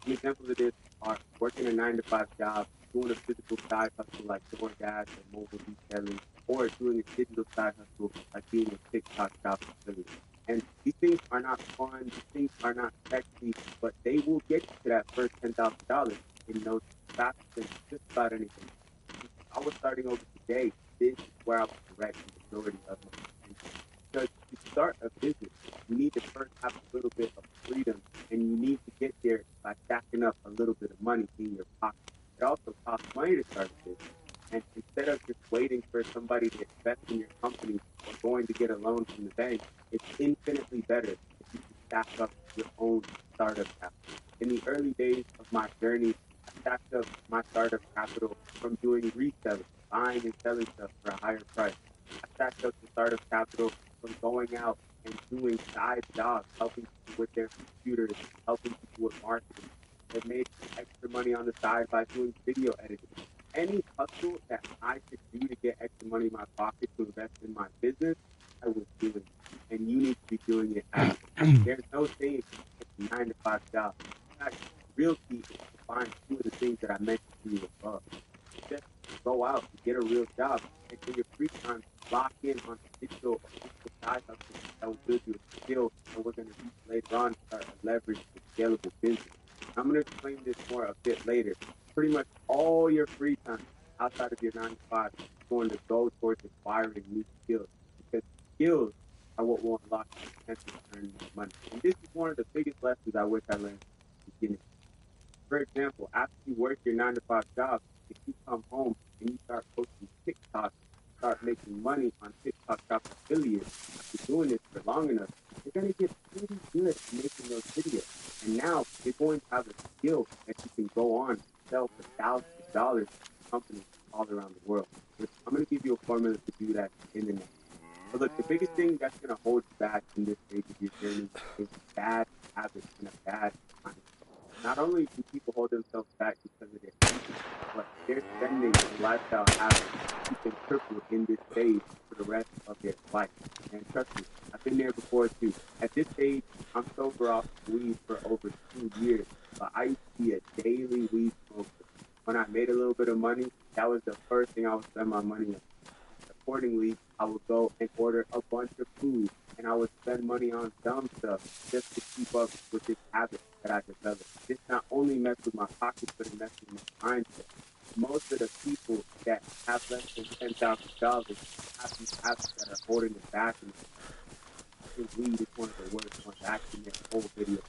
An example of this are working a 9-to-5 job, doing a physical side hustle like DoorDash or mobile detailing, or doing a digital side hustle like being a TikTok shop affiliate. And these things are not fun, these things are not sexy, but they will get you to that first $10,000 in no faster than just about anything. If I was starting over today, this is where I would direct the majority of my attention. Because to start a business, you need to first have a little bit of freedom, and you need to get there by stacking up a little bit of money in your pocket. It also costs money to start a business. And instead of just waiting for somebody to invest in your company or going to get a loan from the bank, it's infinitely better if you can stack up your own startup capital. In the early days of my journey, I stacked up my startup capital from doing reselling, buying and selling stuff for a higher price. I stacked up the startup capital from going out and doing side jobs, helping people with their computers, helping people with marketing. I made extra money on the side by doing video editing. Any hustle that I could do to get extra money in my pocket to invest in my business, I was doing it. And you need to be doing it as well. There's no saying it's a 9-to-5 job. In fact, the real key is to find two of the things that I mentioned to you above. Just go out and get a real job, and in your free time, lock in on a digital or physical side hustle that will build you a skill that we're going to use later on to start a leverage and scalable business. I'm going to explain this more a bit later. Pretty much all your free time outside of your 9-to-5 is going to go towards acquiring new skills, because skills are what will unlock the potential to earn more money. And this is one of the biggest lessons I wish I learned at the beginning. For example, after you work your 9-to-5 job, if you come home and you start posting TikTok, start making money on TikTok shop affiliates, after doing this for long enough, you're going to get pretty good at making those videos. And now you're going to have a skill that you can go on and sell for thousands of dollars to companies all around the world. I'm going to give you a formula to do that in the next. But look, the biggest thing that's going to hold you back in this stage of your journey is bad habits and a bad mindset. Not only do people hold themselves back because of their income, but their spending and lifestyle habits keep them crippled in this stage for the rest of their life. And trust me, I've been there before too. At this stage, I'm sober off weed for over 2 years, but I used to be a daily weed smoker. When I made a little bit of money, that was the first thing I would spend my money on. Accordingly, I would go and order a bunch of food, and I would spend money on dumb stuff just to keep up with this habit that I developed. This not only messed with my pockets, but it messed with my mindset. Most of the people that have less than $10,000 have these habits that are holding them back. And I think weed is one of the worst ones. I actually made a whole video.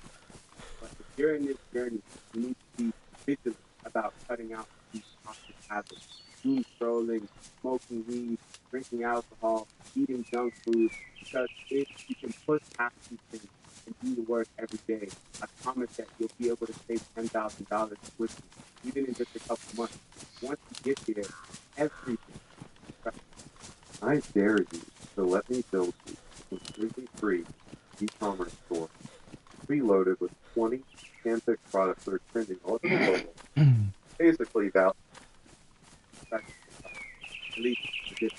But if you're in this journey, you need to be vigilant about cutting out these toxic habits. Doom scrolling, smoking weed, drinking alcohol, eating junk food, because if you can push past these things, and do the work every day, I promise that you'll be able to save $10,000 quickly, even in just a couple months. Once you get there, everything. I dare you to let me build you a completely free e-commerce store, preloaded with 20 handpicked products that are trending all over the world. Basically, about at least this.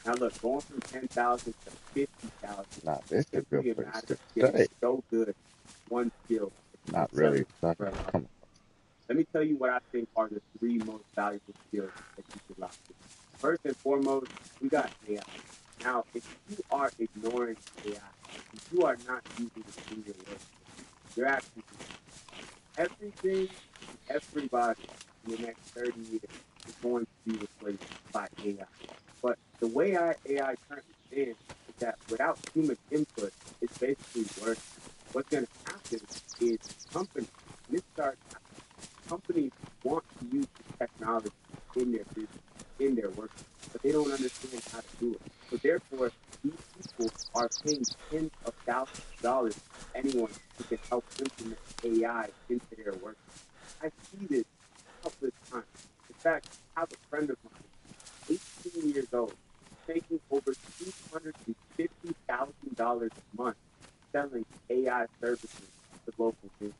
Now look, going from 10,000 to 50,000 Nah, this is a good simply a place matter to of getting stay. so good one skill. Not really. Not, For a lot. come Let me tell you what I think are the 3 most valuable skills that you should lock in. First and foremost, we got AI. Now, if you are ignoring AI, if you are not using it in your work, you're actually everything, everybody in the next 30 years is going to be replaced by AI. But the way AI currently stands is that without human input, it's basically working. What's going to happen is companies, and this starts companies want to use this technology in their business, in their work, but they don't understand how to do it. So therefore, these people are paying tens of thousands of dollars to anyone who can help implement AI into their work. I see this countless times. In fact, I have a friend of mine, 18 years old, making over $250,000 a month selling AI services to local businesses.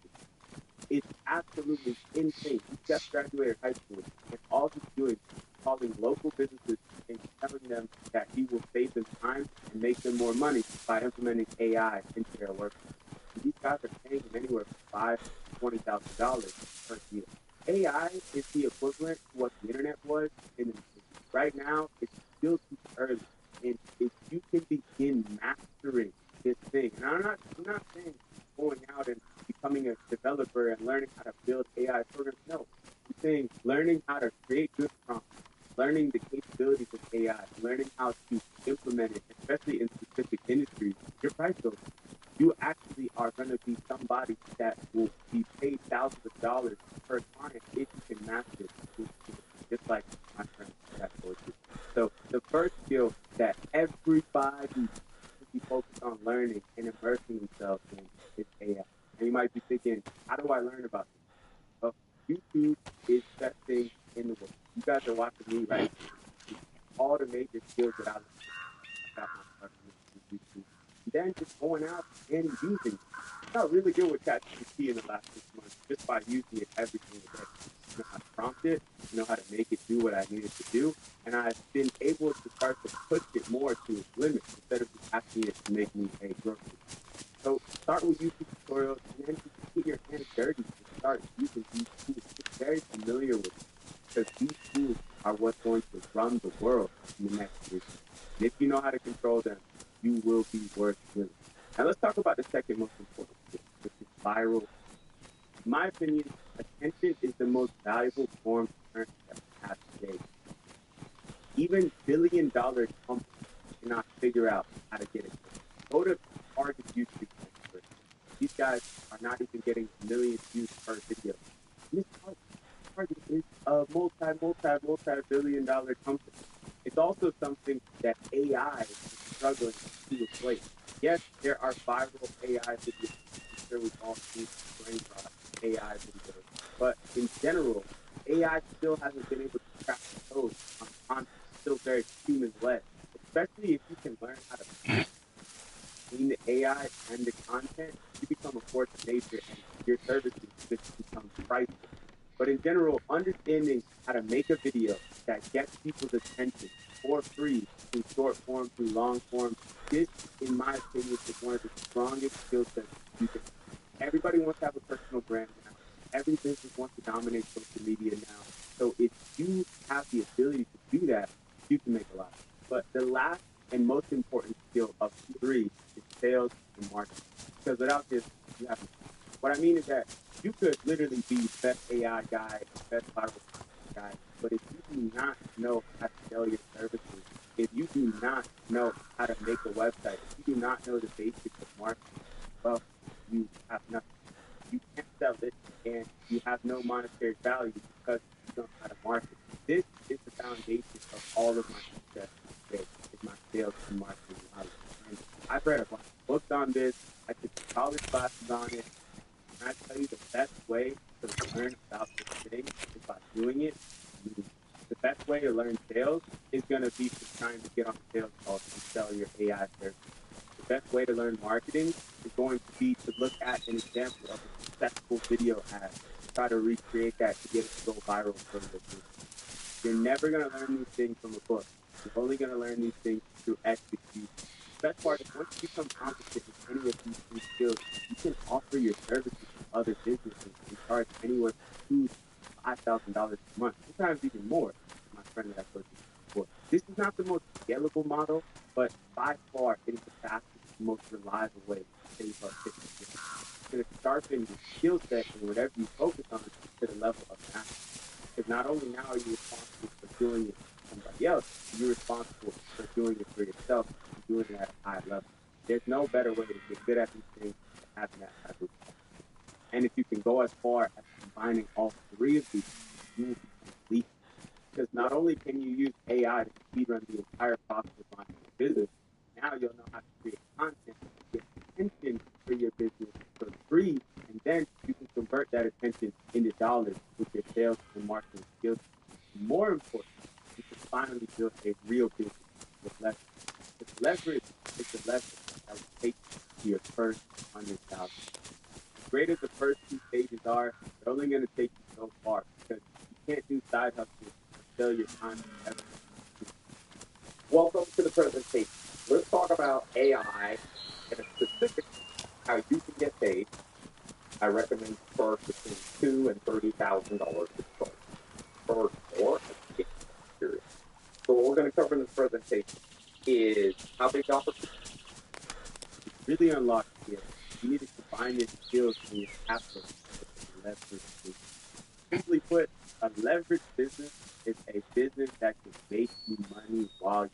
It's absolutely insane. He just graduated high school, and all he's doing is calling local businesses and telling them that he will save them time and make them more money by implementing AI into their work. And these guys are paying him anywhere from $5,000 to $20,000 per deal. AI is the equivalent to what the internet was in the beginning. Right now, it's still too early, and if you can begin mastering this thing, and I'm not saying going out and becoming a developer and learning how to build AI programs. No, I'm saying learning how to create good prompts, learning the capabilities of AI, learning how to implement it, especially in specific industries. Your price goes. You actually are going to be somebody that will be paid thousands of dollars per client if you can master it, just like my friend that told you. So the first skill that everybody should be focused on learning and immersing themselves in is AI. And you might be thinking, how do I learn about this? Well, YouTube is the best thing in the world. You guys are watching me right now. All the major skills that I learned, I got my start from YouTube. And then just going out and using it. I got really good with ChatGPT in the last 6 months just by using it every single day. I know how to prompt it, I know how to make it do what I need it to do, and I've been able to start to push it more to its limits instead of just asking it to make me a grocery. So start with YouTube tutorials and then just get your hands dirty and start using these tools. Get very familiar with them because these tools are what's going to run the world in the next year. And if you know how to control them, you will be worth winning. Now let's talk about the second most important skill, which is viral. In my opinion, attention is the most valuable form of currency that we have today. Even billion-dollar companies cannot figure out how to get it. Go to Target YouTube. These guys are not even getting millions views per video. This Target is a multi-billion dollar company. It's also something that AI is struggling to replace. Yes, there are viral AI videos. I'm sure we've all seen brain rot AI videos. But in general, AI still hasn't been able to crack the code on content. It's still very human-led, especially if you can learn how to between the AI and the content, you become a force of nature and your services just become priceless. But in general, understanding how to make a video that gets people's attention for free through short form, through long form, this, in my opinion, is one of the strongest skill sets you can have. Everybody wants to have a personal brand now. Every business wants to dominate social media now. So if you have the ability to do that, you can make a lot. But the last and most important skill of 3 is sales and marketing. Because without this, you have nothing. What I mean is that you could literally be the best AI guy, best viral guy, but if you do not know how to sell your services, if you do not know how to make a website, if you do not know the basics of marketing, well, you have nothing. You can't sell it, and you have no monetary value because you don't know how to market. This is the foundation of all of my success today, is my sales and marketing knowledge. And I've read a bunch of books on this. I took college classes on it. And I tell you, the best way to learn about this thing is by doing it. The best way to learn sales is going to be from trying to get on a sales call and sell your AI service. The best way to learn marketing is going to be to look at an example of a successful video ad, try to recreate that to get it to go viral for your business. You're never going to learn these things from a book. You're only going to learn these things through execution. The best part is once you become competent in any of these three skills, you can offer your services to other businesses and charge anywhere from $2,000 to $5,000 a month, sometimes even more. My friend that I told you before. This is not the most scalable model, but by far it is the fastest, most reliable way to save our business. It's going to sharpen your skill set and whatever you focus on to the level of mastery. Because not only now are you responsible for doing it for somebody else, you're responsible for doing it for yourself and doing it at a high level. There's no better way to get good at these things than having that type of responsibility. And if you can go as far as combining all three of these, you will be complete. Because not only can you use AI to speedrun the entire process line of your business, now you'll know how to create content, get attention for your business for free, and then you can convert that attention into dollars with your sales and marketing skills. More important, you can finally build a real business with leverage. Because leverage is the leverage that will take you to your first 100,000. As great as the first two stages are, they're only going to take you so far because you can't do side hustles or sell your time to everyone. Welcome to the presentation. Let's talk about AI and specifically how you can get paid. I recommend start between $2,000 and $30,000 to start. First or a gift period. So what we're going to cover in this presentation is how big the opportunity. To really unlock skills, you need to combine your skills and your capital with a leverage business. Simply put, a leverage business is a business that can make you money while you.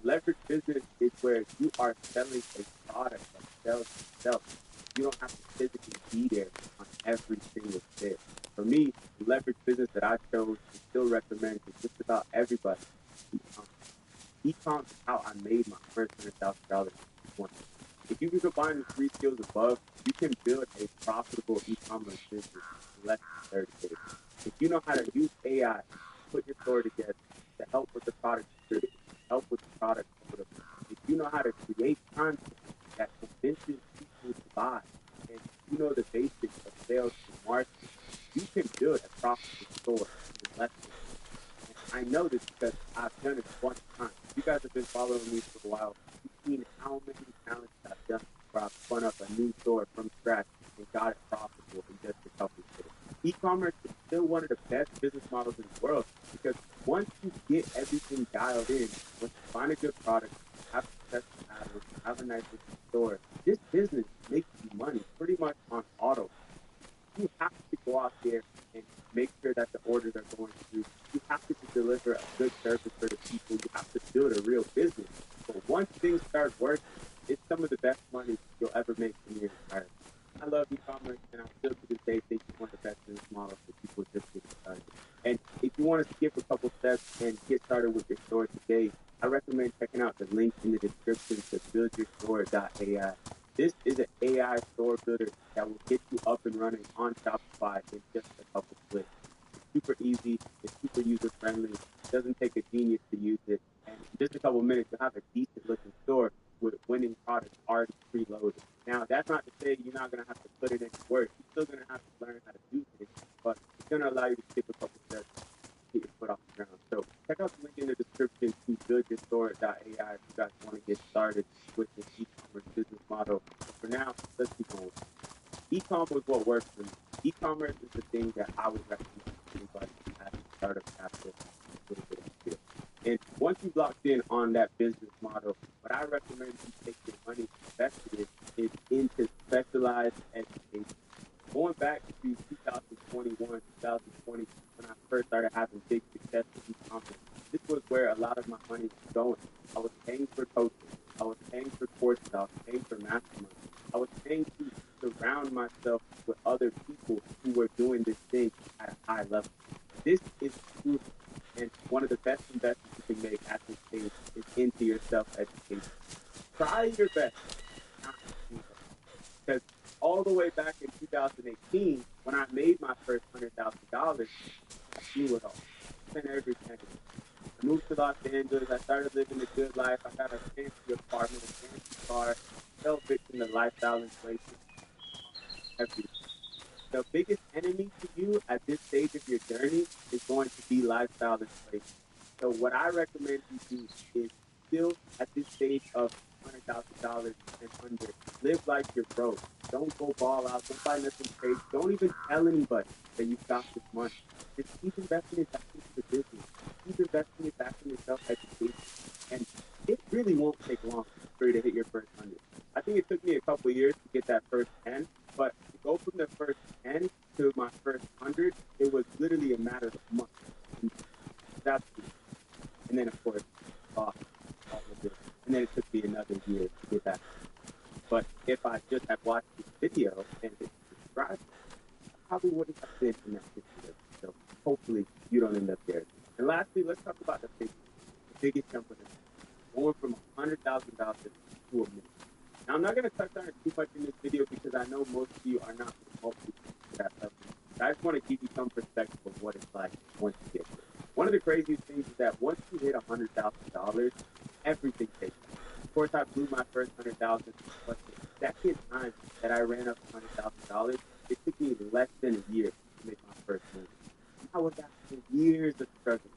A leverage business is where you are selling a product that sells itself. You don't have to physically be there on every single sale. For me, the leverage business that I chose and still recommend to just about everybody is e-commerce. E-commerce is how I made my first $100,000 in If you can combine the three skills above, you can build a profitable e-commerce business in less than 30 days. If you know how to use AI to put your store together, to help with the product description, help with the product photo, if you know how to create content that convinces people to buy, and you know the basics of sales and marketing, you can build a profitable store in less than. And I know this because I've done it a bunch of times. If you guys have been following me for a while, you've seen how many challenges I've done where I've spun up a new store from scratch and got it profitable in just a couple of days. E-commerce is still one of the best business models in the world because once you get everything dialed in, once you find a good product, have successful ads, have a nice store, this business makes you money pretty much on auto. You have to go out there and make sure that the orders are going through. You have to deliver a good service for the people. You have to build a real business. But once things start working, it's some of the best money you'll ever make in your entire life. I love e-commerce, and I still to this day think it's one of the best business models for people just getting started. And if you want to skip a couple steps and get started with your store today, I recommend checking out the link in the description to buildyourstore.ai. This is an AI store builder that will get you up and running on Shopify in just a couple clicks. It's super easy, it's super user-friendly, it doesn't take a genius to use it, and in just a couple minutes you'll have a decent-looking store with winning products already preloaded. Now, that's not to say you're not going to have to put it into work. You're still going to have to learn how to do this, but it's going to allow you to skip a couple steps to get your foot off the ground. So check out the link in the description to buildyourstore.ai if you guys want to get started with this e-commerce business model. But for now, let's keep going. E-commerce is what works for me. E-commerce is the thing that I would recommend to anybody who has a startup capital and a little bit of skill. And once you've locked in on that business model, what I recommend you take your money invested in is into specialized education. Going back to 2021, 2020, when I first started having big success with e-commerce, this was where a lot of my money was going. I was paying for coaching. I was paying for courses. I was paying for masterminds. I was paying to surround myself with other people who were doing this thing at a high level. This is crucial, and one of the best investments you can make at this stage is into your self-education. Try your best not to do that. Because 2015, when I made my first $100,000, I blew it all. Spent every penny. I moved to Los Angeles. I started living a good life. I got a fancy apartment, a fancy car, fell victim to lifestyle inflation, everything. The biggest enemy to you at this stage of your journey is going to be lifestyle inflation. So what I recommend you do is still at this stage of $100,000 and under, live like you're broke. Don't go ball out. Don't buy nothing crazy. Don't even tell anybody that you've got this money. Just keep investing it back into the business. Keep investing it back in your self-education. And it really won't take long for you to hit your first 100. I think it took me a couple of years to get that first 10, but to go from the first 10 to my first 100, it was literally a matter of months. That's and then of course, all of it. And then it took me another year to get that. But if I just had watched this video and subscribed, I probably wouldn't have been in that situation. So hopefully you don't end up there. And lastly, let's talk about the biggest jump in the going from $100,000 to $1 million. Now, I'm not going to touch on it too much in this video because I know most of you are not remotely to that level. But I just want to give you some perspective of what it's like once you get there. One of the craziest things is that once you hit $100,000, everything takes off. Of course, I blew my first $100,000, but the second time that I ran up $100,000, it took me less than a year to make my first million. I was after years of struggle,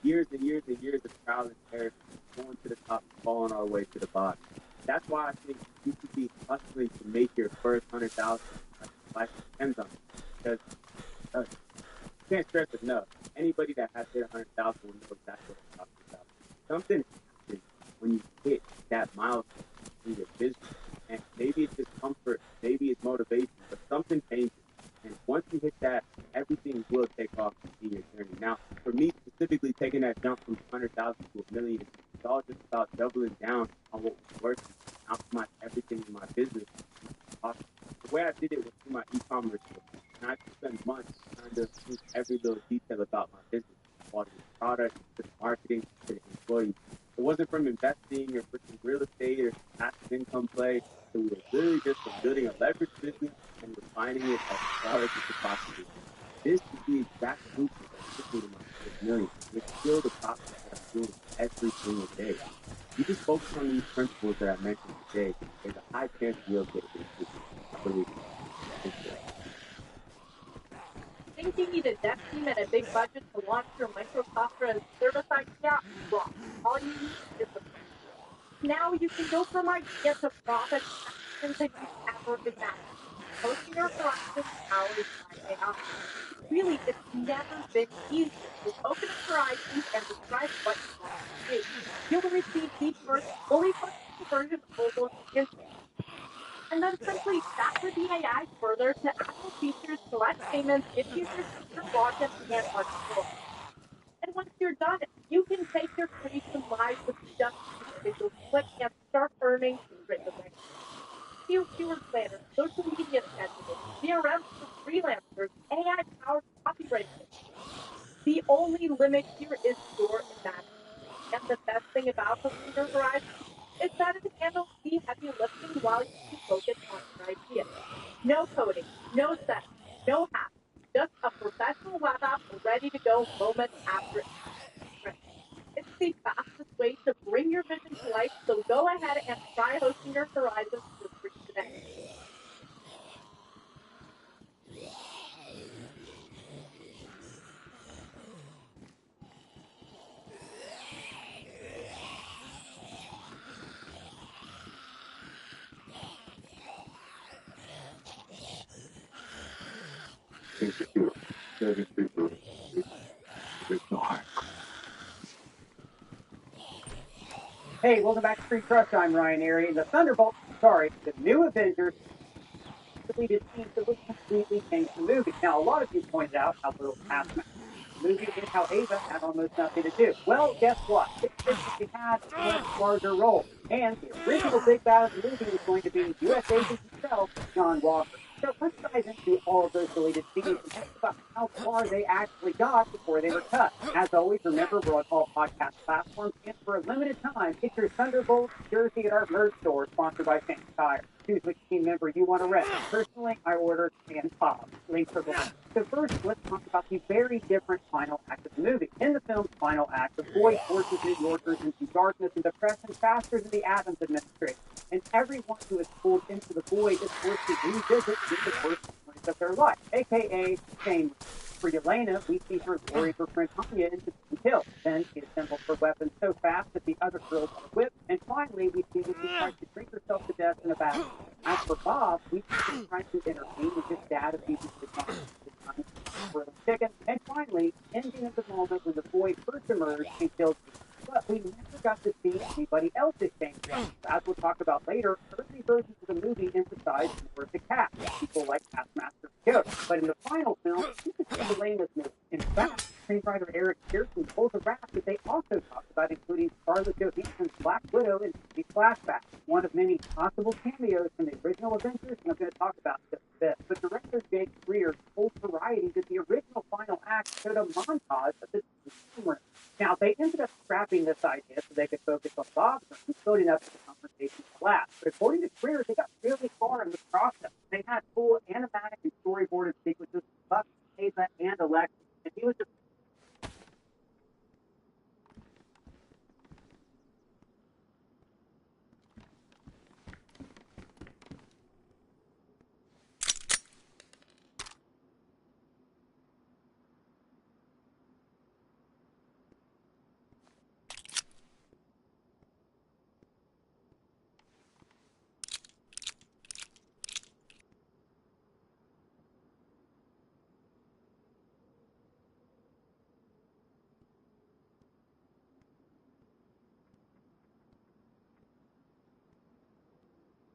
years and years and years of trial and error, going to the top, falling all the way to the bottom. That's why I think you should be hustling to make your first 100,000. Life depends on it. Because you can't stress enough. Anybody that has hit 100,000 will know exactly what I'm talking about. Something happens when you hit that milestone in your business. And maybe it's just comfort, maybe it's motivation, but something changes. And once you hit that, everything will take off in your journey. Now, for me specifically, taking that jump from 100,000 to $1 million, it's all just about doubling down on what was working, optimize everything in my business. The way I did it was through my e-commerce store. And I could spend months trying to improve every little detail about my business, quality of product, to the marketing, to the employees. It wasn't from investing or for some real estate or passive income play. It was literally just from building a leverage business and refining it as far as it could possibly be. This is the exact blueprint that took me to my first million. It's still the process that I'm doing every single day. You just focus on these principles that I mentioned today, there's a high chance you'll get this. I believe it. Think you need a dev team and a big budget to launch your Microsoft as a service idea? Wrong. All you need is the profit. Now you can go from idea to profit faster than you ever imagined. Hosting your horizons powered by AI. Really, it's never been easier. Just open up Horizons and describe what you want to do. You'll receive the first fully functional version mobile instantly. And then simply chat with the AI further to add more features, select payments, give users secure login, and much more. And once you're done, you can take your creation live with just a single click and start earning straight away. Fewer planners, social media scheduling, CRM for freelancers, AI-powered copywriting. The only limit here is your imagination. And the best thing about hosting your horizon is that it handles the heavy lifting while you can focus on your idea. No coding, no setup, no hassle. Just a professional web app ready to go moments after it's ready. It's the fastest way to bring your vision to life, so go ahead and try hosting your horizons for free today. Hey, welcome back to Free Crush. I'm Ryan Airy. The the new Avengers deleted scenes that would completely change the movie. Now, a lot of you pointed out how little cast match the movie and how Ava had almost nothing to do. Well, guess what? It's just that she had a much larger role. And the original big bad of the movie was going to be U.S. Agent himself, John Walker. So So let's dive into all of those deleted scenes and talk about how far they actually got before they were cut. As always, remember we're on all podcast platforms, and for a limited time, get your Thunderbolt jersey at our merch store, sponsored by St. Tire. Choose which team member you want to rep. Personally, I order and Pop. Links are below. So first, let's talk about the very different final act of the movie. In the film's final act, the void forces New Yorkers into darkness and depression faster than the Adams administration. And everyone who is pulled into the void is forced to revisit the worst memories of their life, aka shame. For Yelena, we see her glory for Prince Anya into being killed. Then she assembles her weapons so fast that the other girls are whipped. And finally, we see that she tries to drink herself to death in a bathroom. As for Bob, we see him trying to intervene with his dad abuses the time for the chicken. And finally, ending at the moment when the void first emerged and killed people. But we never got to see anybody else's shame. As we'll talk about later, early versions of the movie emphasized more of the cast, people like Taskmaster and Joe. But in the final film, you can see Elena's movie. In fact, screenwriter Eric Pearson told the rap that they also talked about including Scarlett Johansson's Black Widow in the flashback, one of many possible cameos from the original Avengers, and I'm going to talk about just a bit. But director Jake Greer told Variety that the original final act showed a montage of the room. Now, they ended up scrapping this idea so they could focus on Bob's room, building up to the conversation collapse. But according to Greer, they got really far in the process. They had full animatic and storyboarded sequences of Buck, Ava, and Alexis. And he was just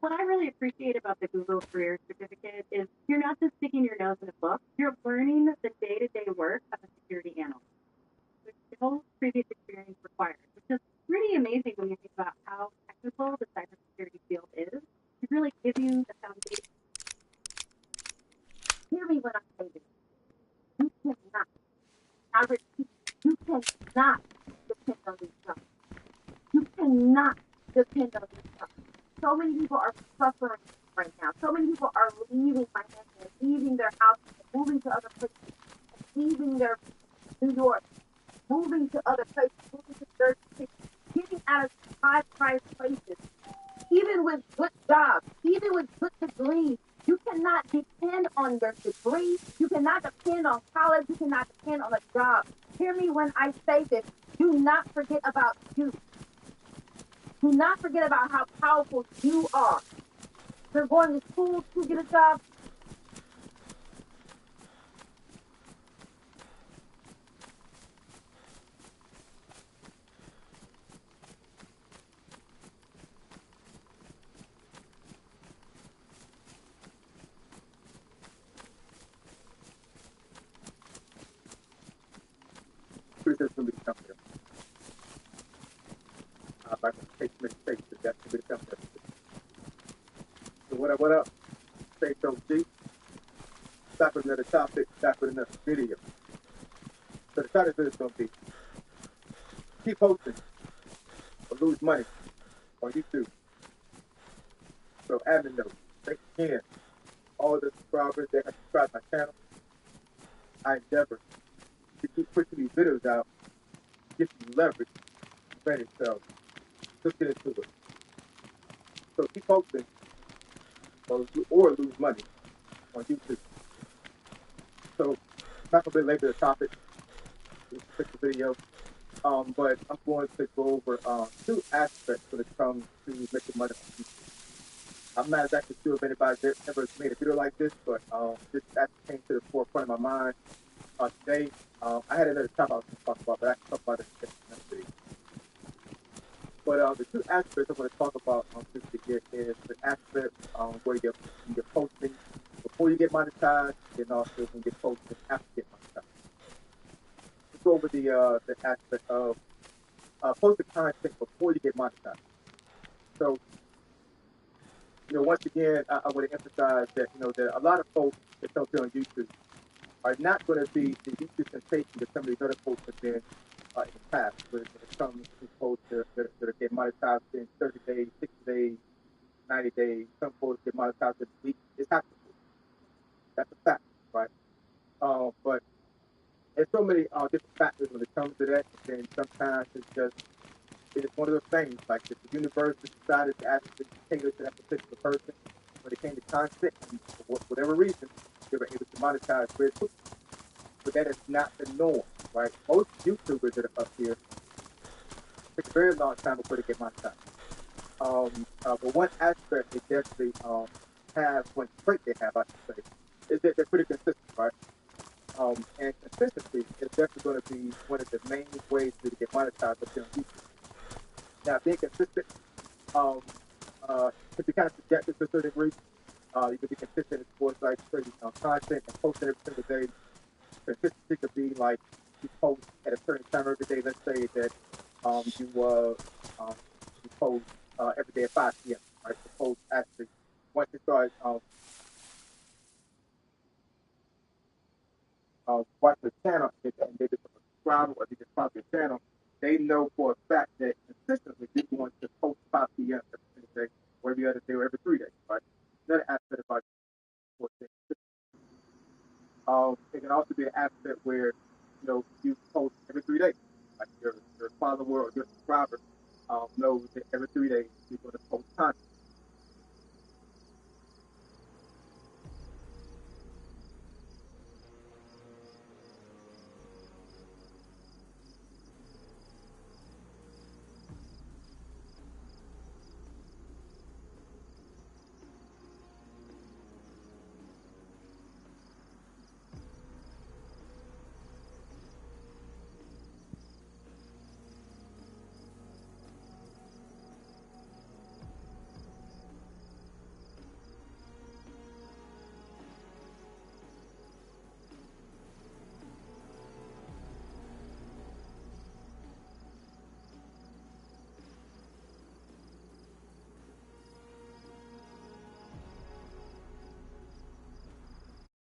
What I really appreciate about the Google Career Certificate is you're not just sticking your nose in a book, you're learning the day-to-day work of a security analyst, which no previous experience requires, which is pretty amazing when you think about how technical the cybersecurity field is. To really give you the foundation. Hear me when I say this. You cannot, I repeat, you cannot depend on these jobs. You cannot depend on these jobs. So many people are suffering right now. So many people are leaving Miami, leaving their houses, moving to other places, leaving their New York, moving to other places, moving to Jersey, getting out of high-priced places, even with good jobs, even with good degrees. You cannot depend on your degree. You cannot depend on college. You cannot depend on a job. Hear me when I say this. Do not forget about you. Do not forget about how powerful you are. You're going to school to get a job. Appreciate somebody coming here. If I can take mistakes, but that's somebody coming here. So what up? Say so deep. Back with another topic, back with another video. So the title of this is going to be keep hosting or lose money on YouTube. So admin note, thanks again. All the subscribers that have subscribed to my channel. I endeavor to keep pushing these videos out, get you leverage, ready. So let's get into it. So keep hosting or lose money on YouTube. So not gonna belabor the topic. It's a quick video. But I'm going to go over two aspects when it comes to making money on YouTube. I'm not exactly sure if anybody's ever made a video like this, but this actually came to the forefront of my mind today. I had another topic I was going to talk about, but I can talk about it in the next video. But the two aspects I'm going to talk about just to get is the aspect where you're posting before you get monetized, and also when you're posting after you get monetized. Let's go over the aspect of posting content before you get monetized. So once again, I would emphasize that, that a lot of folks that come here on YouTube are not going to be the YouTube sensation that some of these other folks have been in the past. When it comes to folks that are getting monetized in 30 days, 60 days, 90 days, some folks get monetized in a week. It's happening. That's a fact, right? But there's so many different factors when it comes to that, and sometimes it's one of those things, like if the universe has decided to actually cater to that particular person, when it came to content, and for whatever reason, they were able to monetize very quickly. But that is not the norm, right? Most YouTubers that are up here take a very long time before they get monetized. But one aspect they definitely have, one trait they have, I should say, is that they're pretty consistent, right? And consistency is definitely going to be one of the main ways to get monetized up here on YouTube. Now, being consistent can be kind of subjective to a certain degree. You can be consistent as far as like creating content and posting every single day. Consistency could be like you post at a certain time every day. Let's say that you post every day at 5 p.m. Right? You post actually once you start watch the channel and they become a subscriber or they just follow your channel, they know for a fact that consistently you're going to post 5 p.m. every single day, or every other day, or every 3 days, right? Another aspect about it can also be an aspect where you post every 3 days. Like your follower or your subscriber knows that every 3 days you're going to post content.